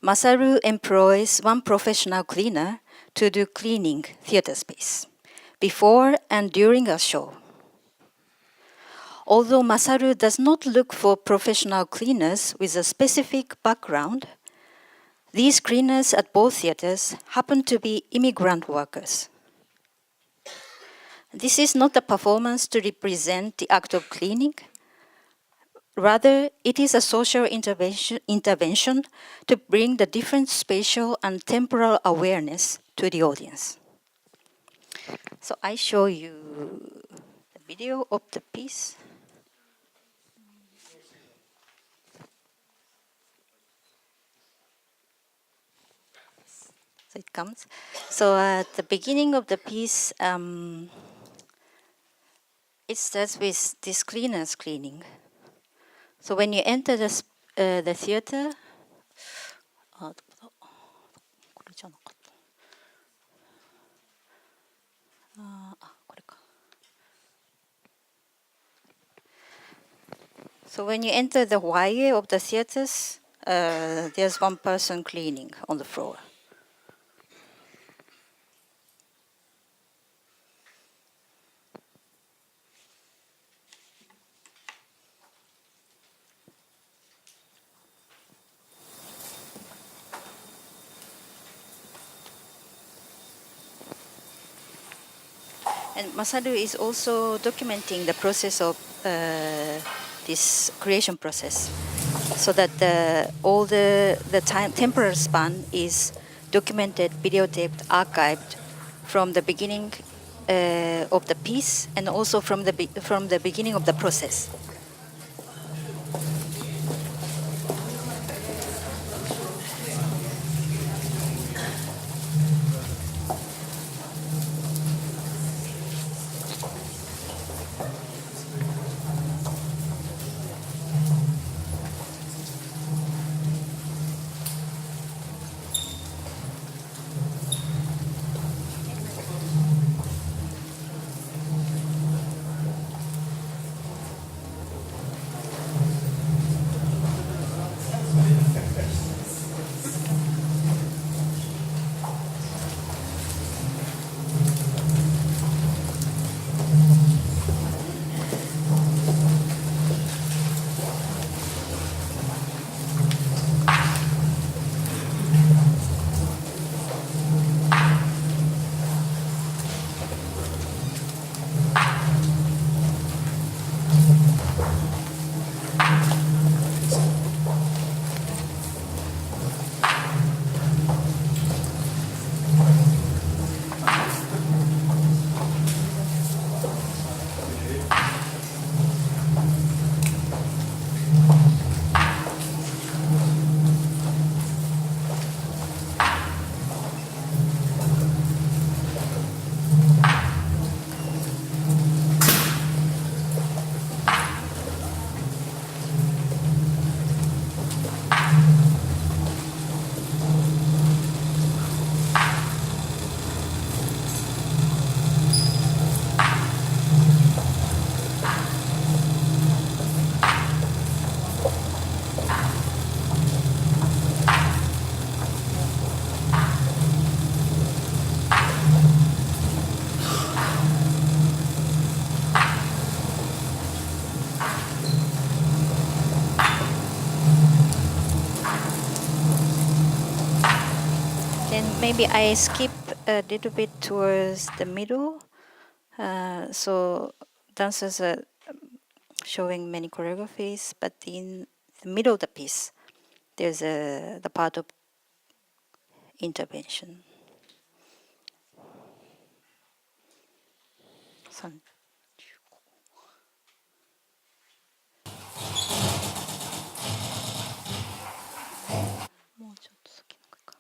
Masaru employs one professional cleaner to do cleaning theater space before and during a show. Although Masaru does not look for professional cleaners with a specific background, these cleaners at both theaters happen to be immigrant workers. This is not a performance to represent the act of cleaning. Rather, it is a social intervention to bring the different spatial and temporal awareness to the audience. So I show you the video of the piece. So it comes. So at the beginning of the piece, it starts with this cleaner's cleaning. So when you enter the theater, so when you enter the foyer of the theaters, there's one person cleaning on the floor. And Masaru is also documenting the process of this creation process, so that all the temporal span is documented, videotaped, archived from the beginning of the piece and also from the beginning of the process. Maybe I skip a little bit towards the middle. So dancers are showing many choreographies, but in the middle of the piece, there's the part of intervention. もうちょっと先のか。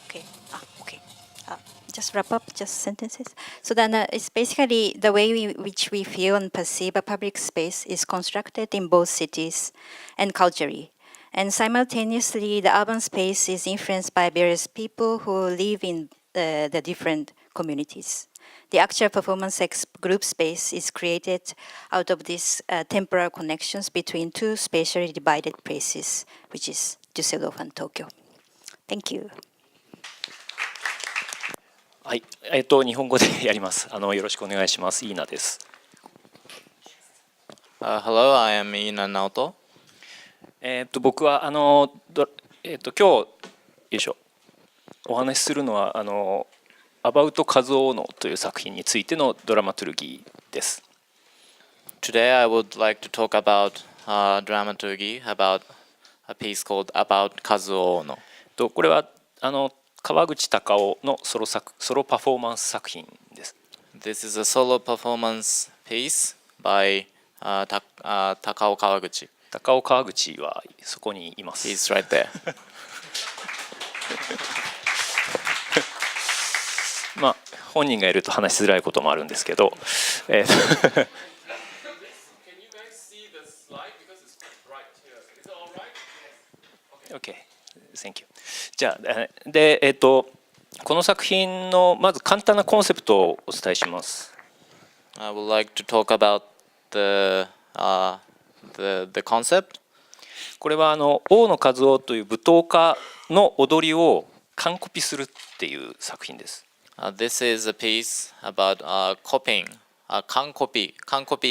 Okay. Okay. Just wrap up, just sentences. So then it's basically the way which we feel and perceive a public space is constructed in both cities and culturally. And simultaneously, the urban space is influenced by various people who live in the different communities. The actual performance group space is created out of these temporal connections between two spatially divided places, which is Düsseldorf and Tokyo. Thank you. はい、日本語でやります。よろしくお願いします。IINAです。Hello, I am IINA NAOTO. 僕は今日よいしょお話しするのはアバウトカズオーノという作品についてのドラマトゥルギーです。Today I would like to talk about dramaturgy, about a piece called About Kazuo Ono. これは川口隆夫のソロパフォーマンス作品です。This is a solo performance piece by Takao Kawaguchi. 高尾川口はそこにいます。He's right there. まあ本人がいると話しづらいこともあるんですけど。Okay, thank you. じゃあでこの作品のまず簡単なコンセプトをお伝えします。I would like to talk about the concept. これは大野和夫という舞踏家の踊りを完コピするっていう作品です。This is a piece about copying. 完コピ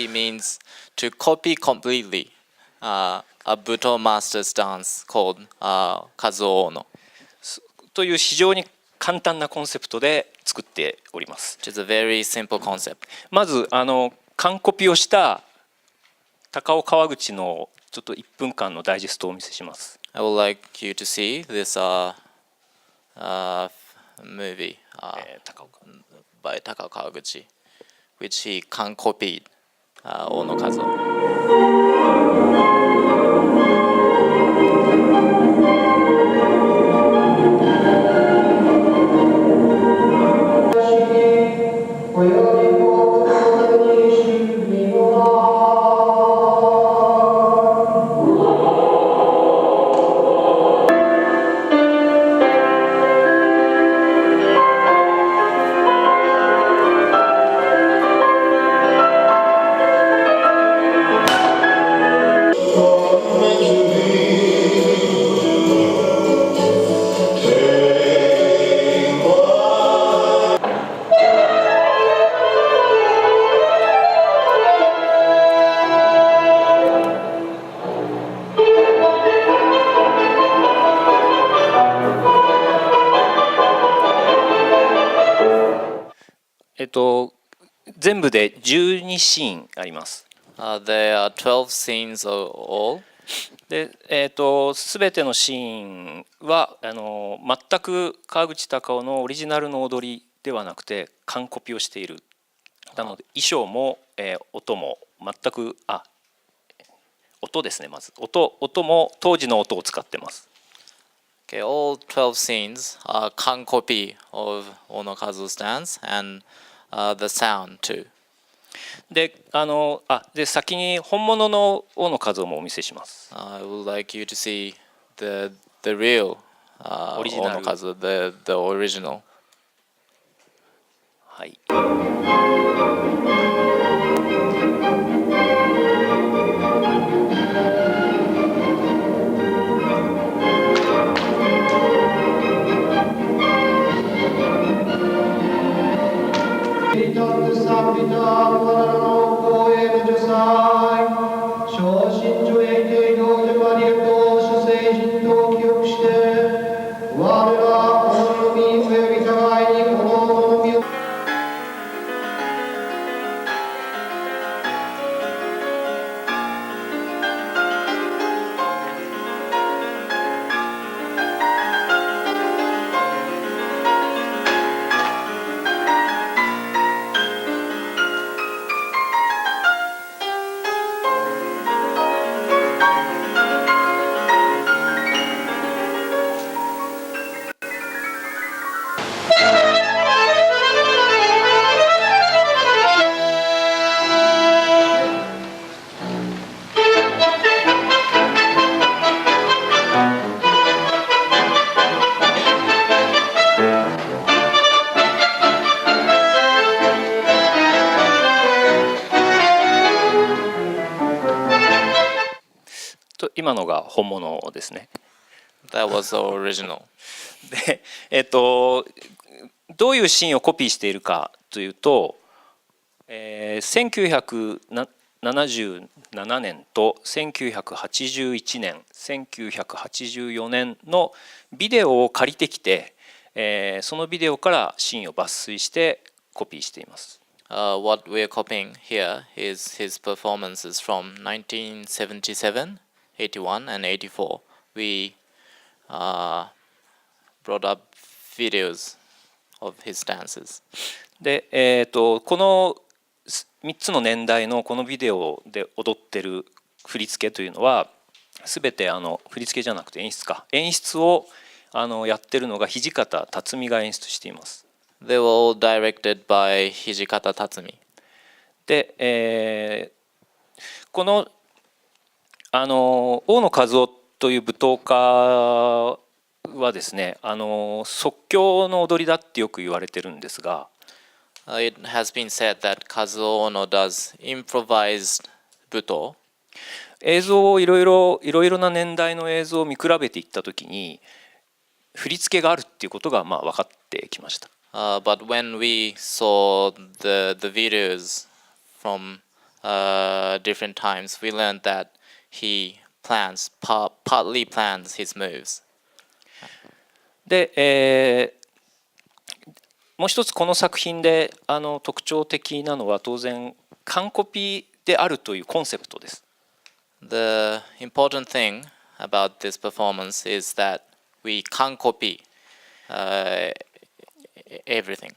means to copy completely a Buto master's dance called Kazuo Ono. という非常に簡単なコンセプトで作っております。Which is a very simple concept. まず完コピをした高尾川口のちょっと1分間のダイジェストをお見せします。I would like you to see this movie by Takao Kawaguchi, which he copied Ono Kazuo. 全部で12シーンあります。There are 12 scenes all. で、全てのシーンは全く川口隆夫のオリジナルの踊りではなくて完コピをしている。なので衣装も、音も全く音ですね。まず音も当時の音を使ってます。Okay, all 12 scenes are copy of Onokazu's dance and the sound too. で先に本物の大野和夫もお見せします。I would like you to see the real Original. Onokazu, the original. はい。今のが本物ですね。That was the original. で、どういうシーンをコピーしているかというと、1977年と1981年、1984年のビデオを借りてきて、そのビデオからシーンを抜粋してコピーしています。What we're copying here is his performances from 1977, 81, and 84. We brought up videos of his dances. で、この3つの年代のこのビデオで踊ってる振り付けというのは全て振り付けじゃなくて演出をやってるのが土方辰巳が演出しています。They were all directed by Hijikata Tatsumi. で、この大野和夫という舞踏家はですね、即興の踊りだってよく言われてるんですが、It has been said that Kazuo Ono does improvised buto. 映像をいろいろな年代の映像を見比べていったときに振り付けがあるっていうことが分かってきました。But when we saw the videos from different times, we learned that he partly plans his moves. で、もう一つこの作品で特徴的なのは当然完コピであるというコンセプトです。The important thing about this performance is that we can copy everything.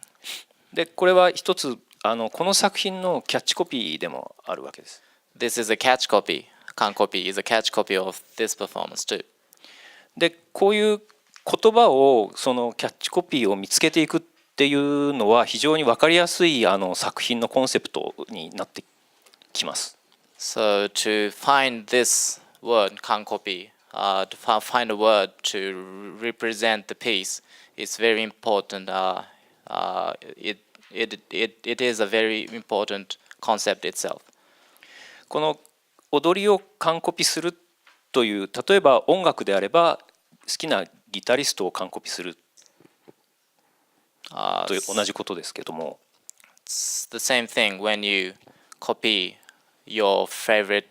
でこれは一つこの作品のキャッチコピーでもあるわけです。This is a catch copy. Can copy is a catch copy of this performance too. でこういう言葉をそのキャッチコピーを見つけていくっていうのは非常に分かりやすい作品のコンセプトになってきます。So to find this word can copy, to find a word to represent the piece is very important. It is a very important concept itself. この踊りを完コピするという、例えば音楽であれば好きなギタリストを完コピするという同じことですけども、It's the same thing when you copy your favorite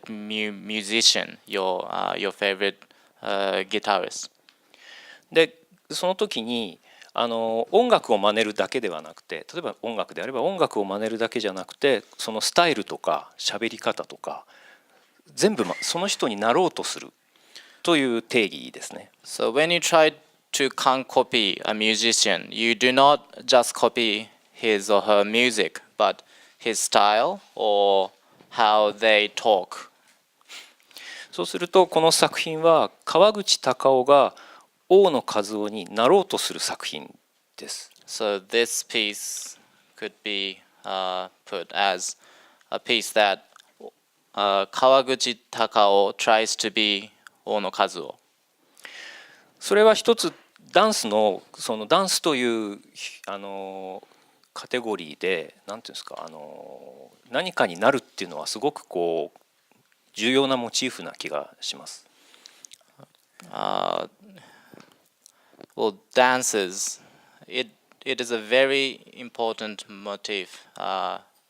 musician, your favorite guitarist. でその時に音楽を真似るだけではなくて、例えば音楽であれば音楽を真似るだけじゃなくて、そのスタイルとか喋り方とか全部その人になろうとするという定義ですね。So when you try to copy a musician, you do not just copy his or her music, but his style or how they talk そうするとこの作品は川口隆夫が大野和夫になろうとする作品です。So this piece could be put as a piece that Kawaguchi Takao tries to be Ono Kazuo. それは一つダンスのそのダンスというカテゴリーでなんていうんですか何かになるっていうのはすごくこう重要なモチーフな気がします。Well, dances, it is a very important motif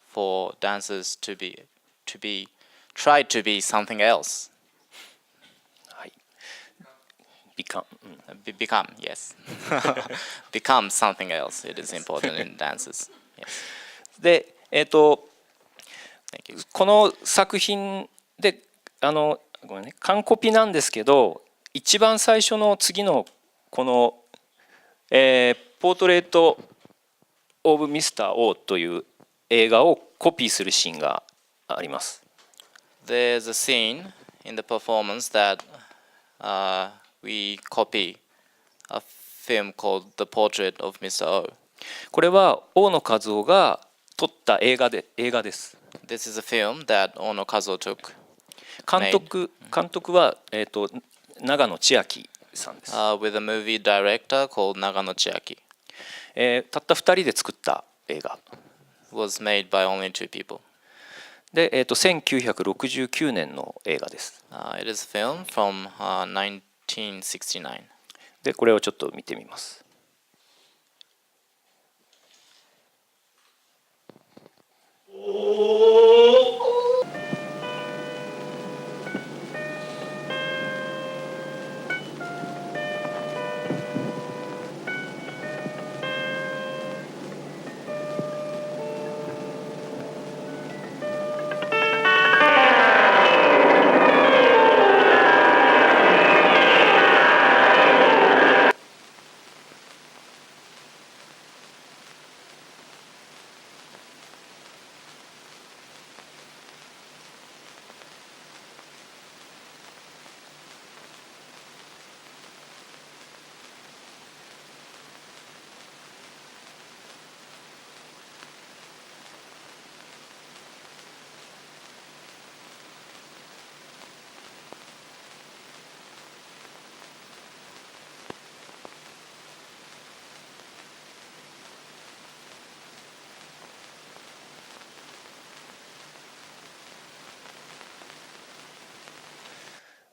for dancers to try to be something else. はい。become Become, yes. Become something else. It is important in dances. Yes. でThank you. この作品でごめんね完コピなんですけど一番最初の次のこの、ポートレート・オブ・ミスター・オーという映画をコピーするシーンがあります。There's a scene in the performance that we copy a film called The Portrait of Mr. O. これは大野和夫が撮った映画です。This is a film that Ono Kazuo took. 監督は、長野千秋さんです。With a movie director called Nagano Chiaki. たった2人で作った映画。Was made by only two people. で、1969年の映画です。It is a film from 1969. で、これをちょっと見てみます。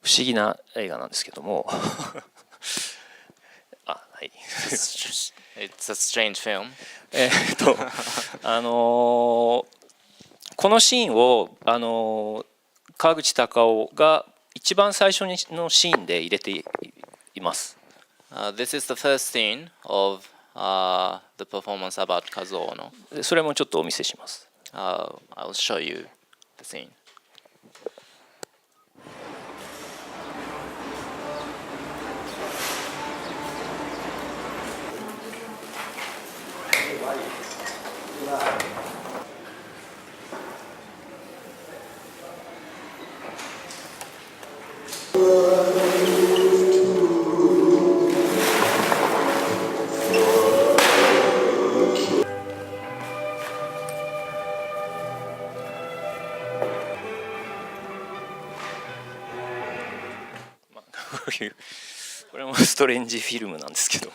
不思議な映画なんですけどもはい。It's a strange film. このシーンを川口隆夫が一番最初のシーンで入れています。This is the first scene of the performance about Kazuo Ono. それもちょっとお見せします。I'll show you the scene. これもストレンジフィルムなんですけど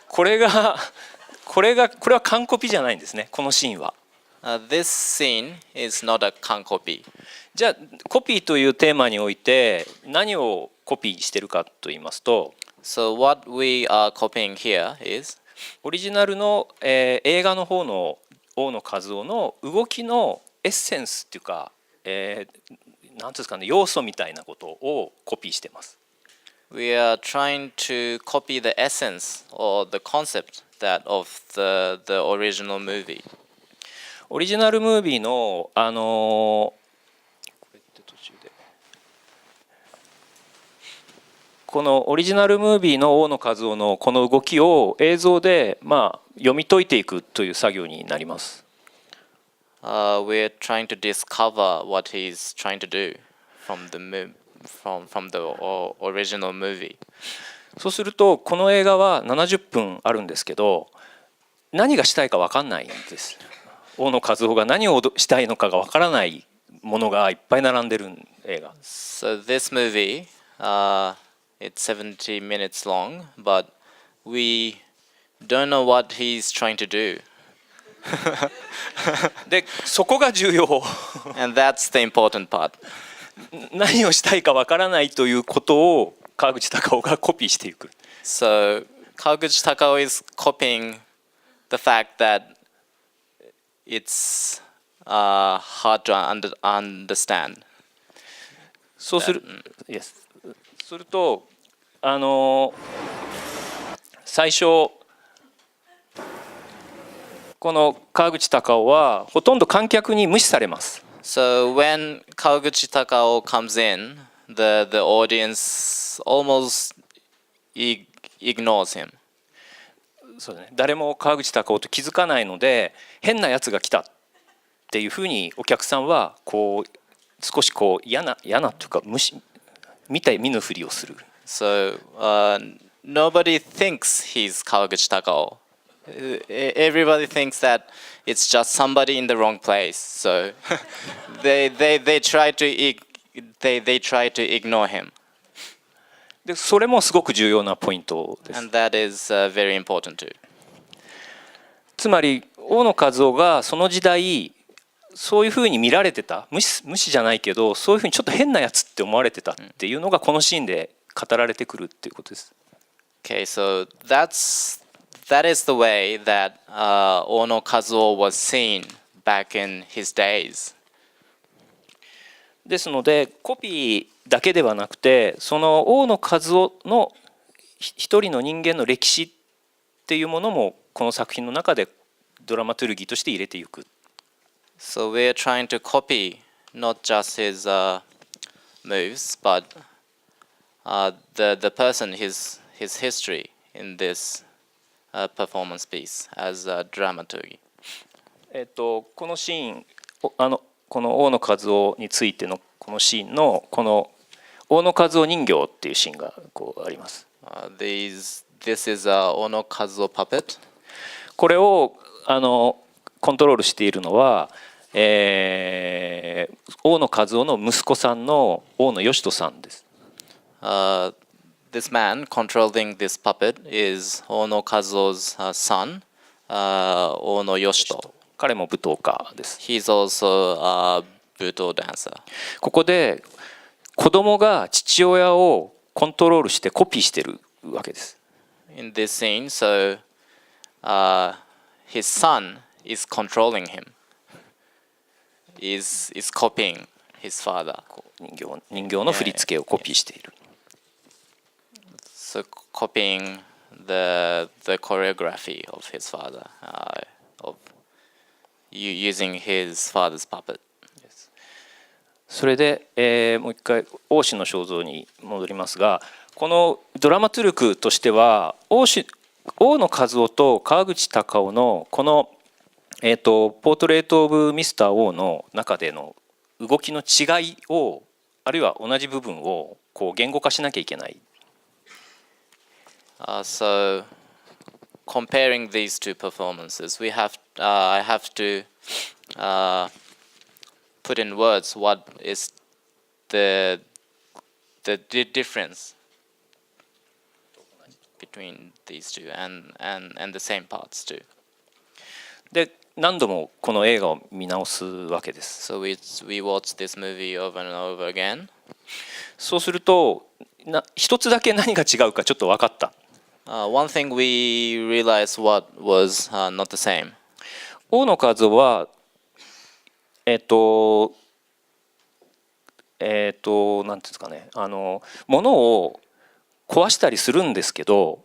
これは完コピじゃないんですね、このシーンは。This scene is not a copy. じゃあコピーというテーマにおいて何をコピーしてるかと言いますと、 So what we are copying here is オリジナルの、映画の方の大野和夫の動きのエッセンスっていうか、なんですかね、要素みたいなことをコピーしてます。We are trying to copy the essence or the concept that of the original movie. オリジナルムービーのこれって途中でこのオリジナルムービーの大野和夫のこの動きを映像で読み解いていくという作業になります。we're trying to discover what he's trying to do from the original movie. そうするとこの映画は70分あるんですけど、何がしたいか分かんないんです。大野和夫が何をしたいのかが分からないものがいっぱい並んでる映画。So this movie, it's 70 minutes long, but we don't know what he's trying to do. でそこが重要。 And that's the important part. 何をしたいか分からないということを川口隆夫がコピーしていく。 So Kawaguchi Takao is copying the fact that it's hard to understand. そうする、yes. すると最初この川口隆夫はほとんど観客に無視されます。 So when Kawaguchi Takao comes in, the audience almost ignores him. そうね、誰も川口隆夫と気づかないので変なやつが来たっていうふうにお客さんはこう少しこう嫌なというか見ぬふりをする。 So nobody thinks he's Kawaguchi Takao. Everybody thinks that it's just somebody in the wrong place. So they try to ignore him. でそれもすごく重要なポイントです。 And that is very important too. つまり大野和夫がその時代そういうふうに見られてた、無視じゃないけどそういうふうにちょっと変なやつって思われてたっていうのがこのシーンで語られてくるっていうことです。 Okay, so that is the way that Ono Kazuo was seen back in his days. ですのでコピーだけではなくてその大野和夫の一人の人間の歴史っていうものもこの作品の中でドラマトゥルギーとして入れていく。 So we're trying to copy not just his moves, but the person, his history in this performance piece as a dramaturgy. このシーンこの大野和夫についてのこのシーンのこの大野和夫人形っていうシーンがこうあります。This is a Ono Kazuo puppet. これをコントロールしているのは、大野和夫の息子さんの大野義人さんです。This man controlling this puppet is Ono Kazuo's son, Ono Yoshito. 彼も舞踏家です。 He's also a buto dancer. ここで子供が父親をコントロールしてコピーしてるわけです。 In this scene, so his son is controlling him, is copying his father. 人形の振り付けをコピーしている。 So copying the choreography of his father, of using his father's puppet. それで、もう一回王子の肖像に戻りますが、このドラマトゥルクとしては大野和夫と川口隆夫のこの、ポートレート・オブ・ミスター・王の中での動きの違いをあるいは同じ部分をこう言語化しなきゃいけない。So comparing these two performances, I have to put in words what is the difference between these two and the same parts too. で何度もこの映画を見直すわけです。 So we watch this movie over and over again. そうすると一つだけ何が違うかちょっと分かった。One thing we realized what was not the same. 大野和夫はなんていうんですかね、物を壊したりするんですけど、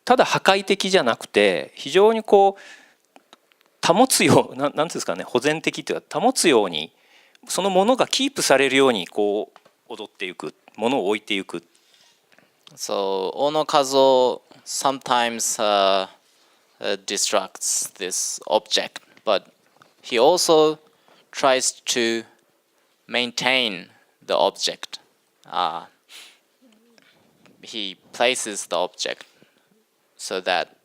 ただ破壊的じゃなくて非常にこう保つようなんていうんですかね、保全的というか保つようにそのものがキープされるようにこう踊っていく、ものを置いていく。So Ono Kazuo sometimes destructs this object, but he also tries to maintain the object. He places the object so that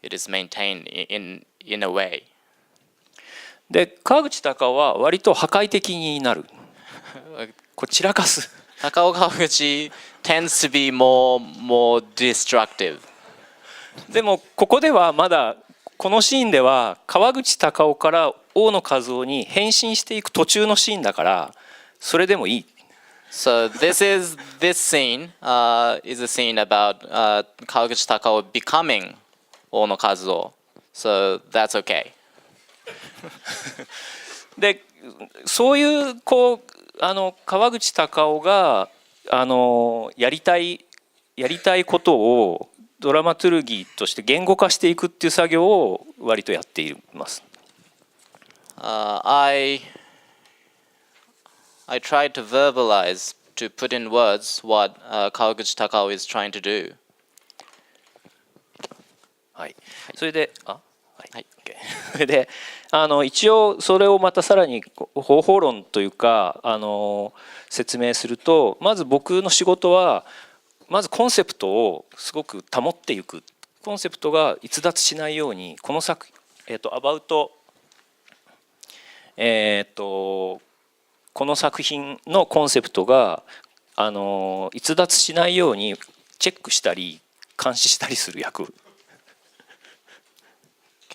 it is maintained in a way. で川口隆夫は割と破壊的になる。こちらかす。Takao Kawaguchi tends to be more destructive. でもここではまだこのシーンでは川口隆夫から大野和夫に変身していく途中のシーンだからそれでもいい。So this scene is a scene about Kawaguchi Takao becoming Ono Kazuo. So that's okay. でそういう川口隆夫がやりたいことをドラマトゥルギーとして言語化していくっていう作業を割とやっています。I tried to verbalize, to put in words what Kawaguchi Takao is trying to do. はい。それでそれで一応それをまたさらに方法論というか説明すると、まず僕の仕事はまずコンセプトをすごく保っていく。コンセプトが逸脱しないようにこのアバウトこの作品のコンセプトが逸脱しないようにチェックしたり監視したりする役。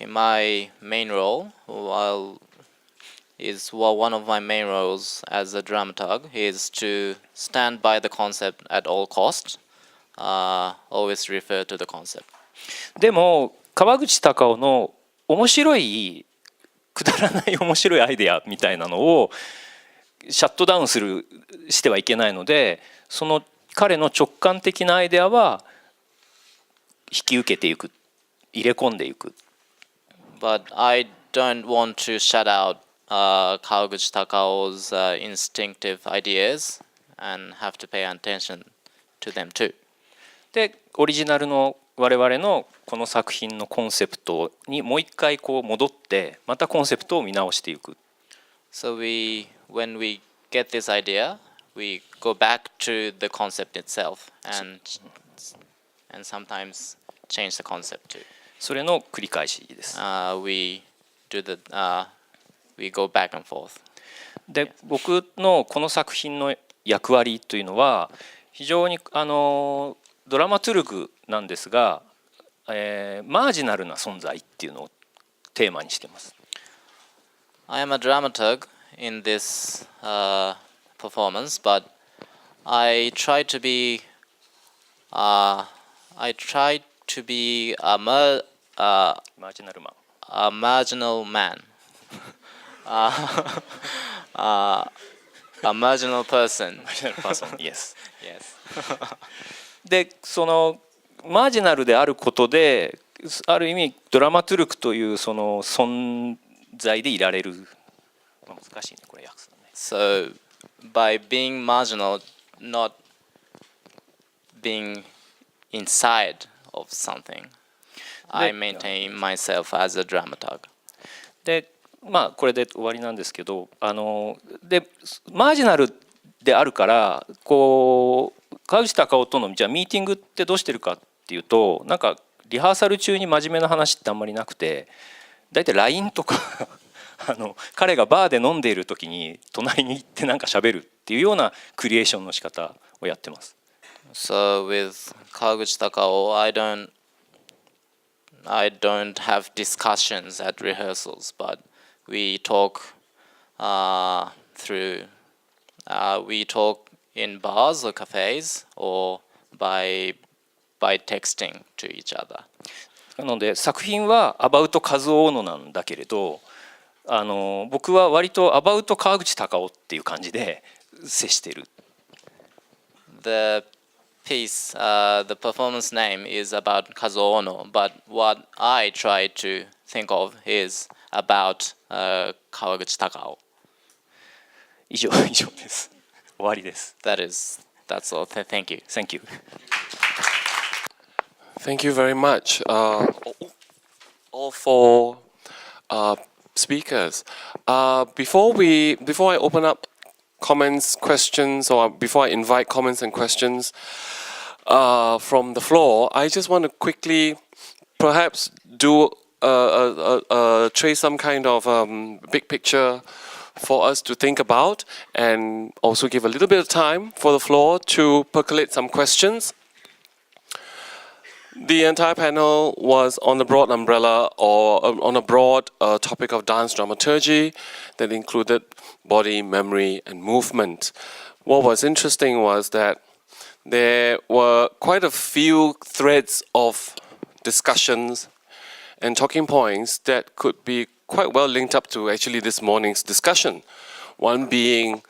My main role, one of my main roles as a dramaturg is to stand by the concept at all costs, always refer to the concept. でも川口隆夫の面白いくだらない面白いアイデアみたいなのをシャットダウンしてはいけないので、その彼の直感的なアイデアは引き受けていく、入れ込んでいく。But I don't want to shut out Kawaguchi Takao's instinctive ideas and have to pay attention to them too. でオリジナルの我々のこの作品のコンセプトにもう一回戻ってまたコンセプトを見直していく。So when we get this idea, we go back to the concept itself and sometimes change the concept too. それの繰り返しです。We go back and forth. で僕のこの作品の役割というのは非常にドラマトゥルグなんですが、マージナルな存在っていうのをテーマにしています。I am a dramaturg in this performance, but I try to be a marginal man. A marginal man. A marginal person. Marginal person, yes. Yes. でそのマージナルであることである意味ドラマトゥルクというその存在でいられる。難しいねこれ訳すのね。So by being marginal, not being inside of something, I maintain myself as a dramaturg. でこれで終わりなんですけど、でマージナルであるから川口隆夫とのじゃあミーティングってどうしてるかっていうと、なんかリハーサル中に真面目な話ってあんまりなくて、だいたい LINE とか彼がバーで飲んでいる時に隣に行ってなんか喋るっていうようなクリエーションの仕方をやってます。So with Kawaguchi Takao, I don't have discussions at rehearsals, but we talk we talk in bars or cafes or by texting to each other. なので作品はアバウトカズオオノなんだけれど、僕は割とアバウト川口隆夫っていう感じで接している。The piece, the performance name is about Kazuo Ono, but what I try to think of is about Kawaguchi Takao. 以上です。終わりです。That's all. Thank you. Thank you. Thank you very much, all for speakers. Before I open up comments, questions, or before I invite comments and questions from the floor, I just want to quickly perhaps do trace some kind of big picture for us to think about, and also give a little bit of time for the floor to percolate some questions. The entire panel was on the broad umbrella, or on a broad topic of dance dramaturgy that included body, memory, and movement. What was interesting was that there were quite a few threads of discussions and talking points that could be quite well linked up to actually this morning's discussion. One being,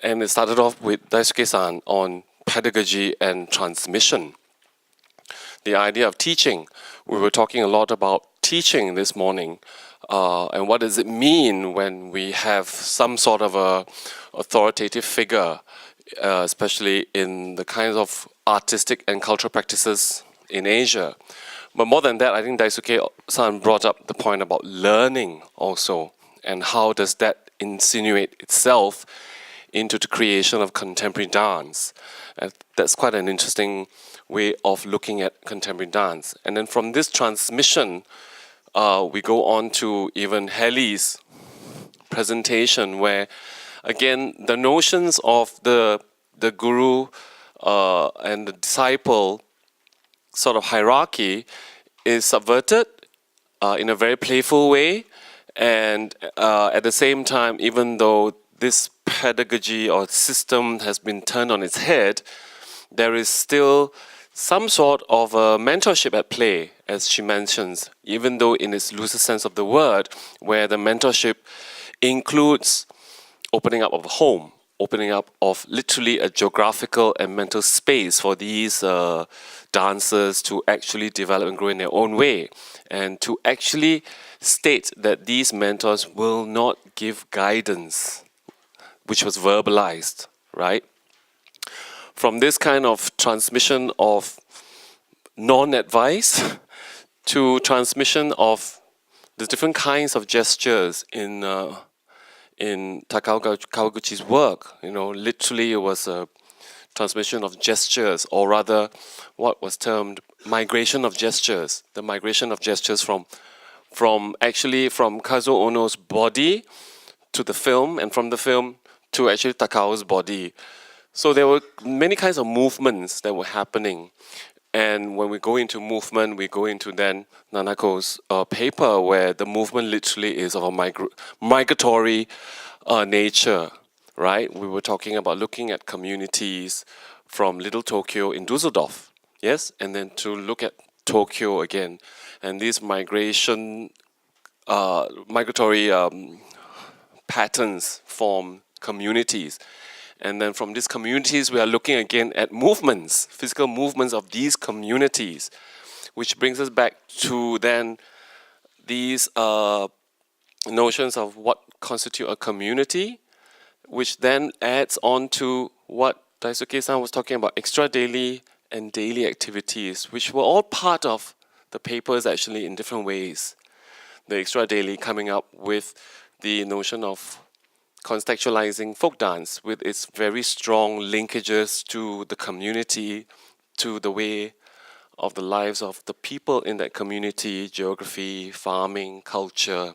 and it started off with Daisuke-san on pedagogy and transmission. The idea of teaching. We were talking a lot about teaching this morning, and what does it mean when we have some sort of a authoritative figure, especially in the kinds of artistic and cultural practices in Asia. But more than that, I think Daisuke-san brought up the point about learning also, and how does that insinuate itself into the creation of contemporary dance. And that's quite an interesting way of looking at contemporary dance. And then from this transmission, we go on to even Helly's presentation, where again the notions of the guru and the disciple sort of hierarchy is subverted in a very playful way, and at the same time, even though this pedagogy or system has been turned on its head, there is still some sort of a mentorship at play, as she mentions, even though in its looser sense of the word, where the mentorship includes opening up of a home, opening up of literally a geographical and mental space for these dancers to actually develop and grow in their own way, and to actually state that these mentors will not give guidance, which was verbalized, right? From this kind of transmission of non-advice to transmission of the different kinds of gestures in Takao Kawaguchi's work, literally it was a transmission of gestures, or rather what was termed migration of gestures. The migration of gestures from Kazuo Ono's body to the film, and from the film to actually Takao's body. So there were many kinds of movements that were happening. And when we go into movement, we go into then Nanako's paper, where the movement literally is of a migratory nature, right? We were talking about looking at communities from Little Tokyo in Dusseldorf, yes? And then to look at Tokyo again. And these migratory patterns form communities. And then from these communities, we are looking again at movements, physical movements of these communities, which brings us back to then these notions of what constitute a community, which then adds on to what Daisuke-san was talking about, extra daily and daily activities, which were all part of the papers actually in different ways. The extra daily coming up with the notion of contextualizing folk dance with its very strong linkages to the community, to the way of the lives of the people in that community, geography, farming, culture,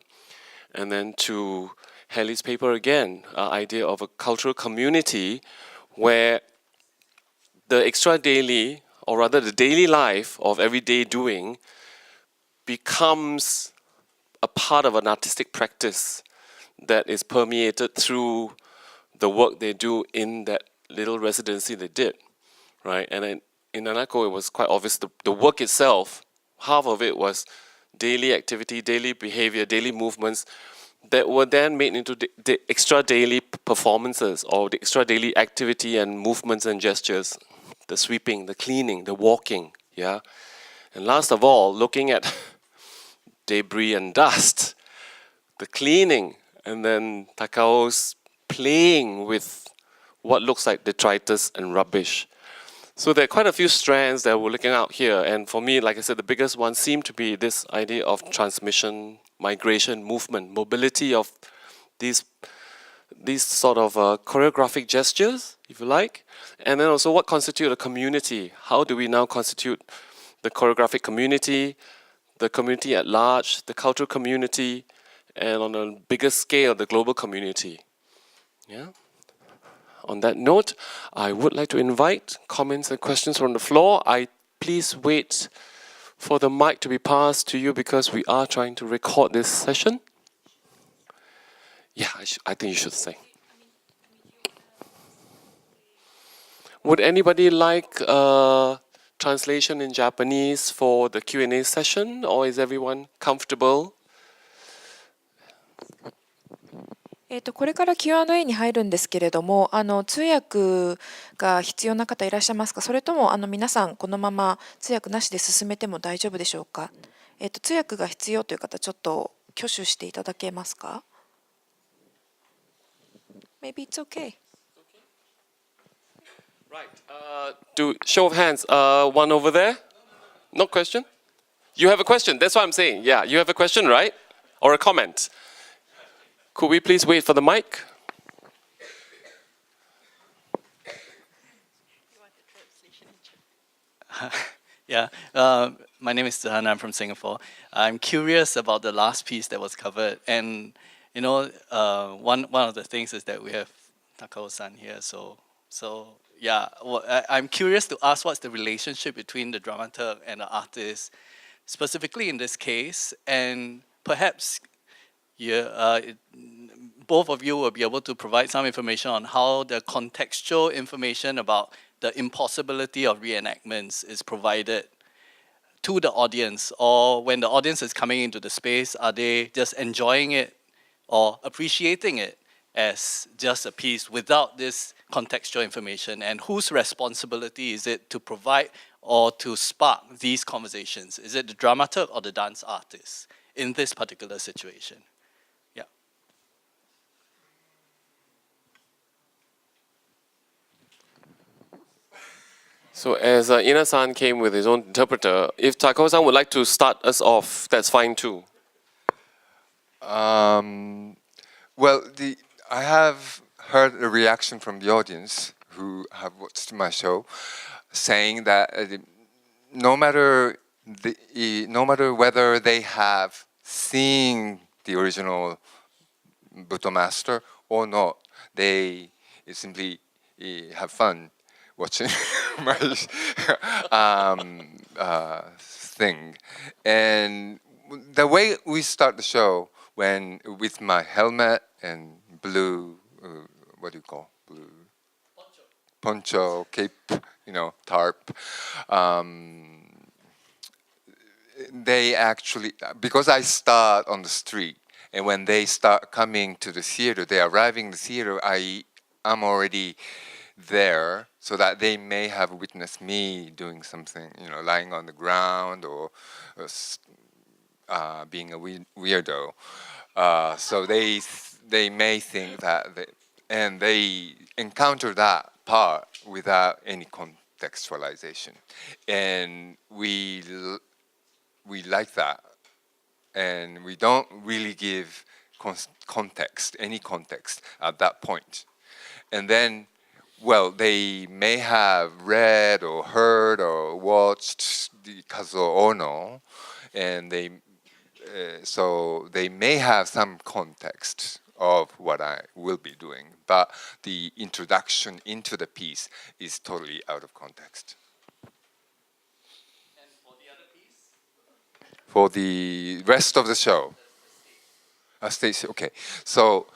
and then to Helly's paper again, idea of a cultural community where the extra daily, or rather the daily life of everyday doing, becomes a part of an artistic practice that is permeated through the work they do in that little residency they did, right? And then in Nanako, it was quite obvious the work itself, half of it was daily activity, daily behavior, daily movements that were then made into the extra daily performances, or the extra daily activity and movements and gestures, the sweeping, the cleaning, the walking, yeah? And last of all, looking at debris and dust, the cleaning, and then Takao's playing with what looks like detritus and rubbish. So there are quite a few strands that we're looking out here. And for me, like I said, the biggest one seemed to be this idea of transmission migration, movement, mobility of these sort of choreographic gestures, if you like, and then also what constitute a community. How do we now constitute the choreographic community, the community at large, the cultural community, and on a bigger scale, the global community. Yeah. On that note, I would like to invite comments and questions from the floor. Please wait for the mic to be passed to you because we are trying to record this session. Yeah, I think you should say. Would anybody like translation in Japanese for the Q&A session, or is everyone comfortable? これから Q&A に入るんですけれども、通訳が必要な方いらっしゃいますか？それとも皆さんこのまま通訳なしで進めても大丈夫でしょうか？通訳が必要という方、ちょっと挙手していただけますか？ Maybe it's okay. Right. Do show of hands. One over there. No question. You have a question. That's what I'm saying. Yeah, you have a question, right? Or a comment. Could we please wait for the mic? Yeah, my name is Zahan. I'm from Singapore. I'm curious about the last piece that was covered, and you know, one of the things is that we have Takao-san here. So yeah, I'm curious to ask what's the relationship between the dramaturg and the artist, specifically in this case, and perhaps both of you will be able to provide some information on how the contextual information about the impossibility of reenactments is provided to the audience, or when the audience is coming into the space, are they just enjoying it or appreciating it as just a piece without this contextual information, and whose responsibility is it to provide or to spark these conversations? Is it the dramaturg or the dance artist in this particular situation? Yeah. So as Ina-san came with his own interpreter, if Takao-san would like to start us off, that's fine too. Well, I have heard a reaction from the audience who have watched my show, saying that no matter whether they have seen the original Buto master or not, they simply have fun watching my thing. And the way we start the show, with my helmet and blue, what do you call blue? Poncho, cape, tarp. They actually, because I start on the street, and when they start coming to the theater, they arriving in the theater, I am already there, so that they may have witnessed me doing something, lying on the ground or being a weirdo. So they may think that, and they encounter that part without any contextualization, and we like that, and we don't really give any context at that point. And then, well, they may have read or heard or watched the Kazuo Ono, and so they may have some context of what I will be doing, but the introduction into the piece is totally out of context. And for the other piece? For the rest of the show? Stage, okay. So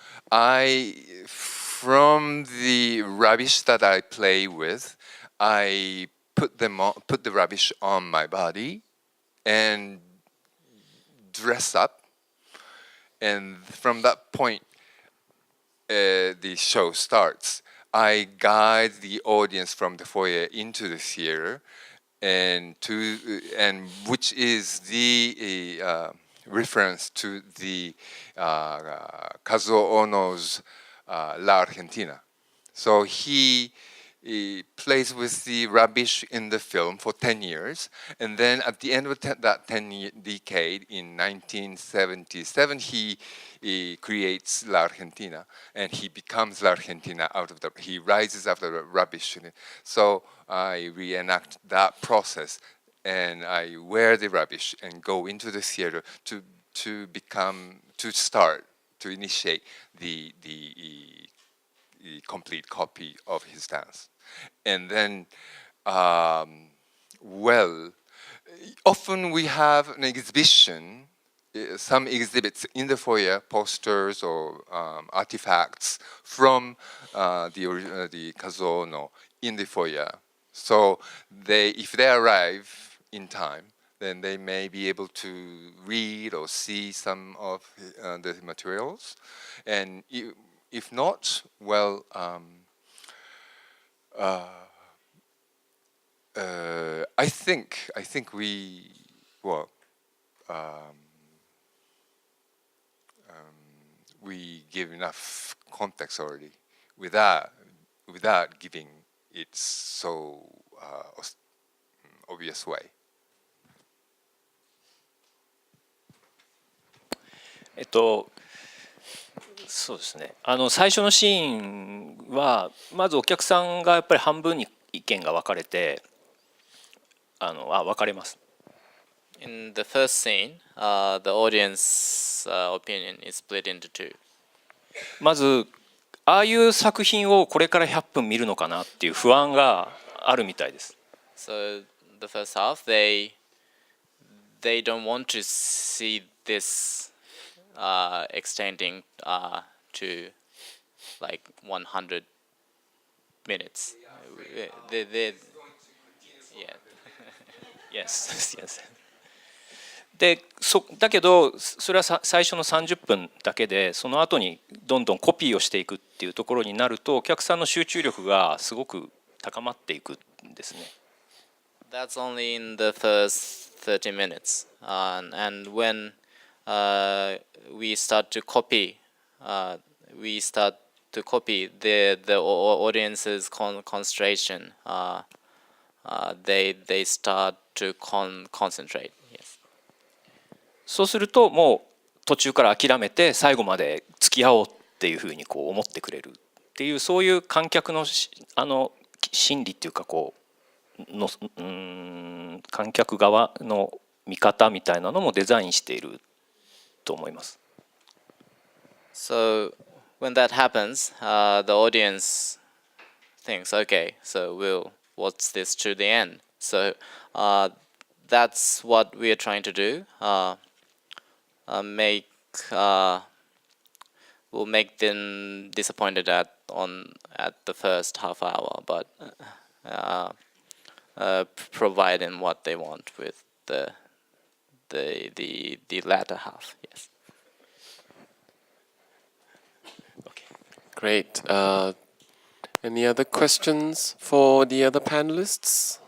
from the rubbish that I play with, I put the rubbish on my body and dress up, and from that point the show starts. I guide the audience from the foyer into the theater, and which is the reference to the Kazuo Ono's La Argentina. So he he plays with the rubbish in the film for 10 years. And then at the end of that 10-year decade, in 1977, he creates La Argentina. And he becomes La Argentina he rises out of the rubbish. So I reenact that process. And I wear the rubbish and go into the theater to initiate the complete copy of his dance. And then, well, often we have an exhibition, some exhibits in the foyer, posters or artifacts from the Kazuo no in the foyer. So if they arrive in time, then they may be able to read or see some of the materials. And if not, well, I think we we give enough context already without giving it so obvious way. そうですね。最初のシーンはまずお客さんがやっぱり半分に意見が分かれて、分かれます。In the first scene, the audience opinion is split into two. まずああいう作品をこれから100分見るのかなっていう不安があるみたいです。So the first half, they don't want to see this extending to like 100 minutes. Yeah. Yes, yes. でだけどそれは最初の30分だけで、その後にどんどんコピーをしていくっていうところになると、お客さんの集中力がすごく高まっていくんですね。That's only in the first 30 minutes. And when we start to copy, the audience's concentration. They start to concentrate. Yes. そうするともう途中から諦めて最後まで付き合おうっていうふうにこう思ってくれるっていう、そういう観客の心理っていうか観客側の見方みたいなのもデザインしていると思います。So when that happens, the audience thinks, okay, so we'll watch this to the end. So that's what we are trying to do. We'll make them disappointed at the first half hour, but provide them what they want with the latter half. Yes. Okay, great. Any other questions for the other panelists?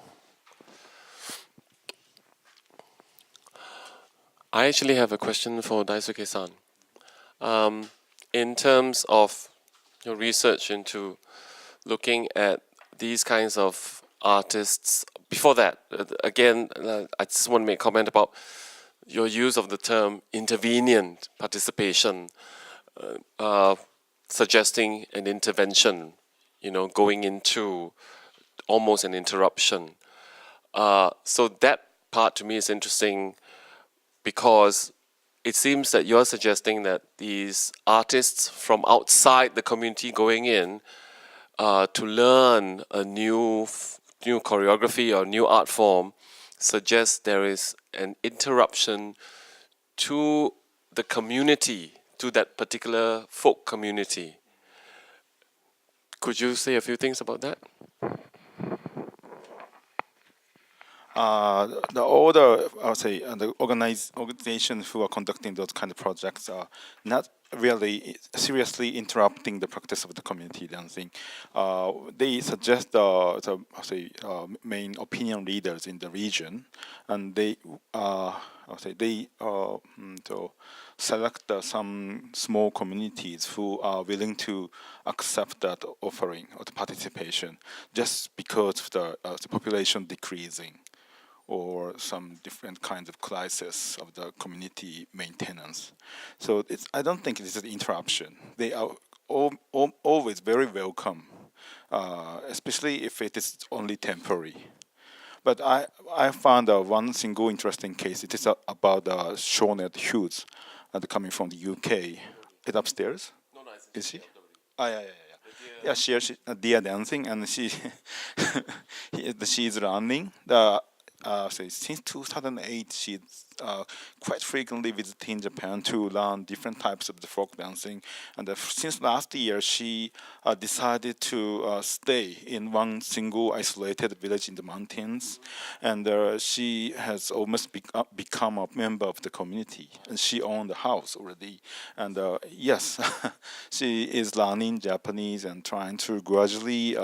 I actually have a question for Daisuke-san. In terms of your research into looking at these kinds of artists, before that, again, I just want to make a comment about your use of the term intervenient participation, suggesting an intervention, going into almost an interruption. So that part to me is interesting because it seems that you're suggesting that these artists from outside the community going in to learn a new choreography or new art form suggests there is an interruption to the community, to that particular folk community. Could you say a few things about that? The older, I would say, the organizations who are conducting those kind of projects are not really seriously interrupting the practice of the community dancing. They suggest the I would say, main opinion leaders in the region, and they, I would say, they to select some small communities who are willing to accept that offering or the participation, just because of the population decreasing, or some different kinds of crisis of the community maintenance. So I don't think this is an interruption. They are always very welcome, especially if it is only temporary. But I found one single interesting case. It is about Shawnette Hughes, coming from the UK. It's upstairs. No, is she? Oh, yeah. Yeah, she deer dancing, and she she's running. Since 2008, she's quite frequently visiting Japan to learn different types of the folk dancing. And since last year, she decided to stay in one single isolated village in the mountains. And she has almost become a member of the community. And she owned a house already. And yes, she is learning Japanese and trying to gradually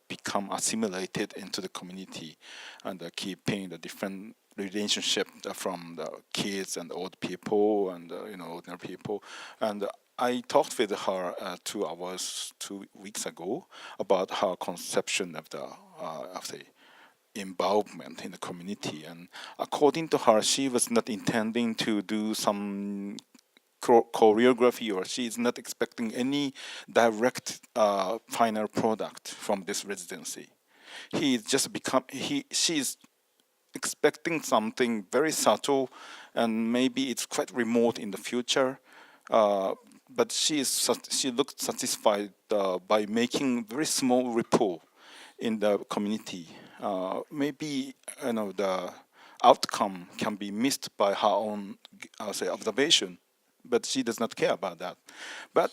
become assimilated into the community, and keeping the different relationship from the kids and old people and older people. And I talked with her 2 hours 2 weeks ago about her conception of the involvement in the community. And according to her, she was not intending to do some choreography, or she is not expecting any direct final product from this residency. She's expecting something very subtle, and maybe it's quite remote in the future. But she looked satisfied by making very small ripple in the community. Maybe the outcome can be missed by her own observation, but she does not care about that. But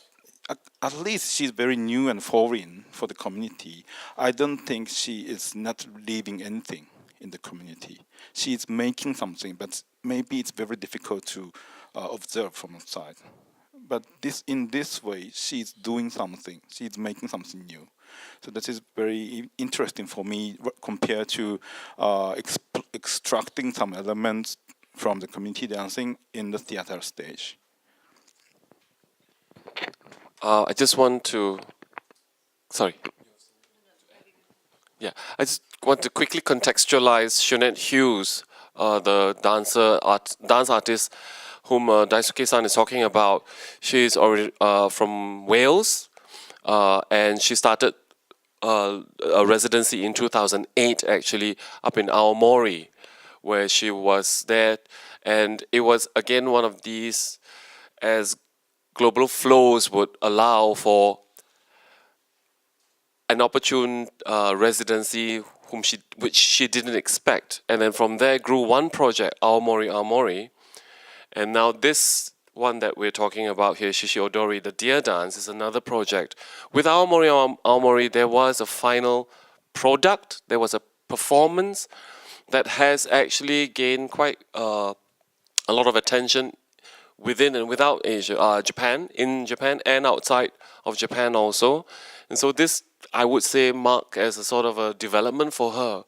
at least she's very new and foreign for the community. I don't think she is not leaving anything in the community. She's making something, but maybe it's very difficult to observe from outside. But in this way, she's doing something. She's making something new. So that is very interesting for me compared to extracting some elements from the community dancing in the theater stage. I just want to, sorry. Yeah, I just want to quickly contextualize Shawnette Hughes, the dance artist whom Daisuke-san is talking about. She's already from Wales, and she started a residency in 2008, actually, up in Aomori, where she was there. And it was, again, one of these, as global flows would allow for an opportune residency which she didn't expect. And then from there grew one project, Aomori. And now this one that we're talking about here, Shishi Odori, the deer dance, is another project. With Aomori, there was a final product, there was a performance that has actually gained quite a lot of attention within and without Asia, in Japan and outside of Japan also. And so this, I would say, mark as a sort of a development for her,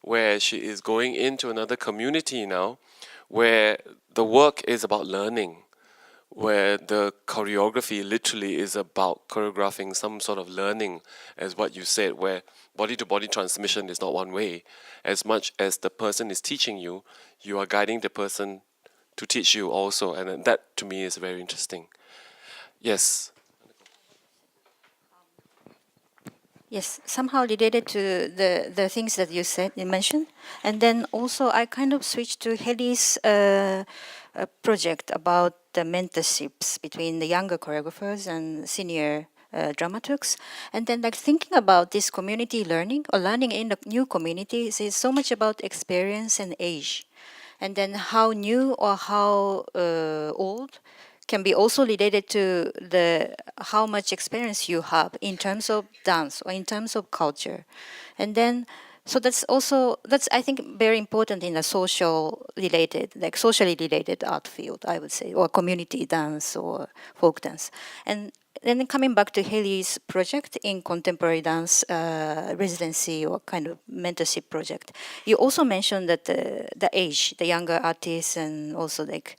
where she is going into another community now, where the work is about learning, where the choreography literally is about choreographing some sort of learning, as what you said, where body-to-body transmission is not one way. As much as the person is teaching you, you are guiding the person to teach you also, and that to me is very interesting. Yes. Yes, somehow related to the things that you mentioned. And then also I kind of switched to Helly's project about the mentorships between the younger choreographers and senior dramaturgs. And then like thinking about this community learning or learning in the new communities is so much about experience and age. And then how new or how old can be also related to how much experience you have in terms of dance or in terms of culture. And then So that's I think very important in a socially related art field, I would say, or community dance or folk dance. And then coming back to Haley's project in contemporary dance residency or kind of mentorship project, you also mentioned that the age, the younger artists and also like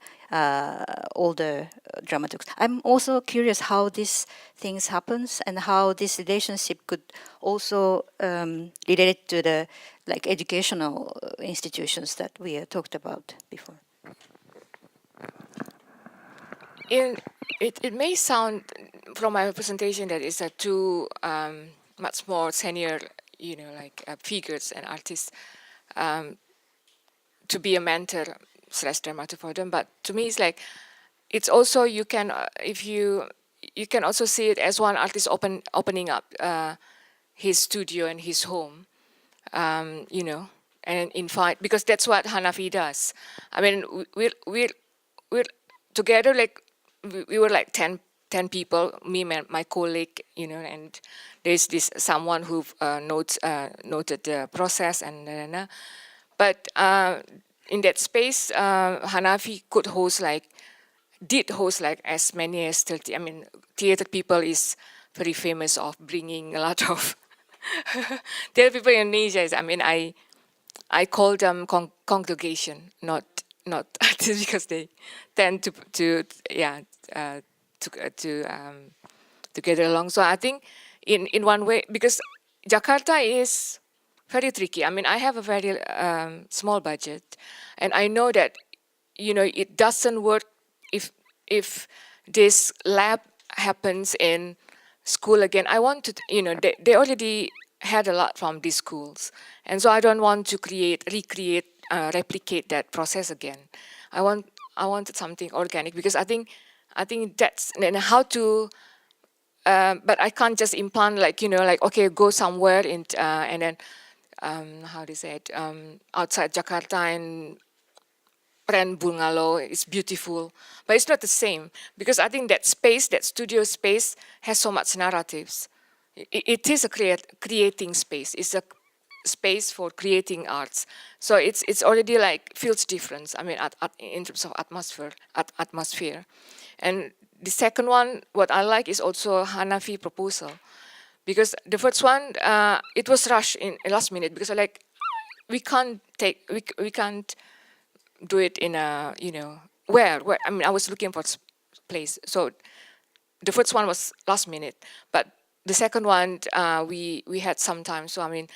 older dramaturgs. I'm also curious how these things happens and how this relationship could also relate to the like educational institutions that we talked about before. It may sound from my presentation that it's a two much more senior, figures and artists to be a mentor / dramaturg for them. But to me, it's like it's also you can you can also see it as one artist opening up his studio and his home, and invite, because that's what Hanafi does. I mean, we're together, like we were like 10 people, me and my colleague, and there's this someone who noted the process and but in that space, Hanafi did host like as many as 30. I mean, theater people is very famous of bringing a lot of theater people in Indonesia. I mean, I call them congregation, not artists, because they tend to gather along. So I think in one way, because Jakarta is very tricky. I mean, I have a very small budget, and I know that it doesn't work if this lab happens in school again. I want to, they already had a lot from these schools, and so I don't want to replicate that process again. I wanted something organic, because I think that's, and how to. But I can't just implant okay, go somewhere and then how do you say it, outside Jakarta and rent bungalow is beautiful, but it's not the same, because I think that space, that studio space, has so much narratives. It is a creating space. It's a space for creating arts. So it's already like feels different. I mean, in terms of atmosphere. And the second one, what I like is also Hanafi proposal, because the first one it was rushed in last minute, because we can't do it in a where I mean, I was looking for place. So the first one was last minute, but the second one we had some time. So I mean,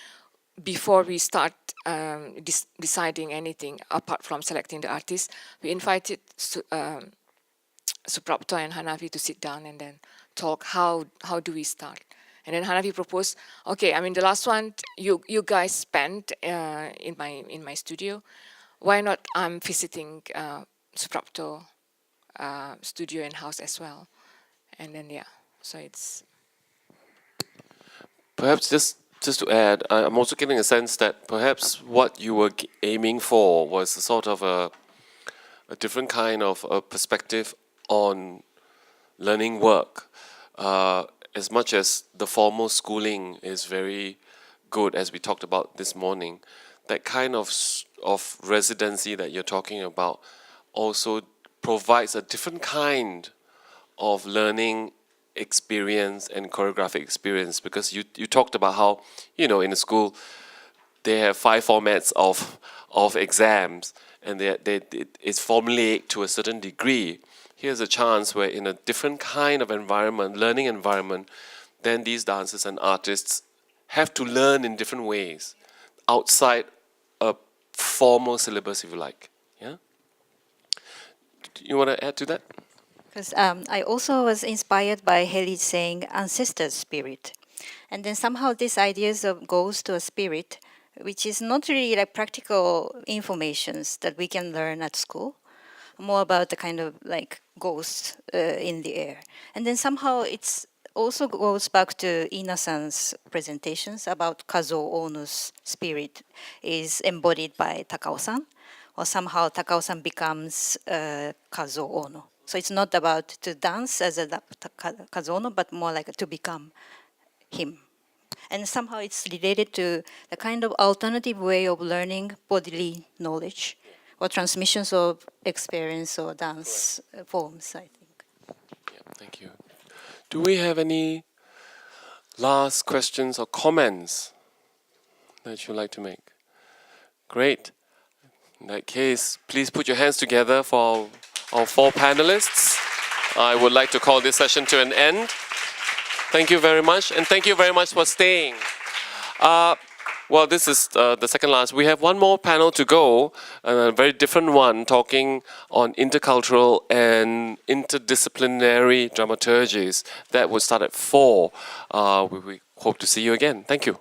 before we start deciding anything apart from selecting the artist, we invited Suprapto and Hanafi to sit down and then talk how do we start. And then Hanafi proposed, okay, I mean, the last one you guys spent in my studio. Why not I'm visiting Suprapto studio and house as well. And then, so it's... Perhaps just to add, I'm also getting a sense that perhaps what you were aiming for was a sort of a different kind of a perspective on learning work. As much as the formal schooling is very good, as we talked about this morning, that kind of residency that you're talking about also provides a different kind of learning experience and choreographic experience, because you talked about how, in a school they have 5 formats of exams, and it's formulaic to a certain degree. Here's a chance where in a different kind of environment, learning environment, then these dancers and artists have to learn in different ways outside a formal syllabus, if you like. Yeah? You want to add to that? Because I also was inspired by Haley saying ancestor spirit. And then somehow this idea goes to a spirit, which is not really like practical informations that we can learn at school, more about the kind of like ghosts in the air. And then somehow it's also goes back to Ina-san's presentations about Kazuo Ono's spirit is embodied by Takao-san, or somehow Takao-san becomes Kazuo Ono. So it's not about to dance as a Kazuo Ono, but more like to become him, And somehow it's related to the kind of alternative way of learning bodily knowledge or transmissions of experience or dance forms, I think. Yeah, thank you. Do we have any last questions or comments that you'd like to make? Great. In that case, please put your hands together for our 4 panelists. I would like to call this session to an end. Thank you very much, and thank you very much for staying. Well, this is the second last. We have one more panel to go, a very different one, talking on intercultural and interdisciplinary dramaturgies. That will start at 4. We hope to see you again. Thank you.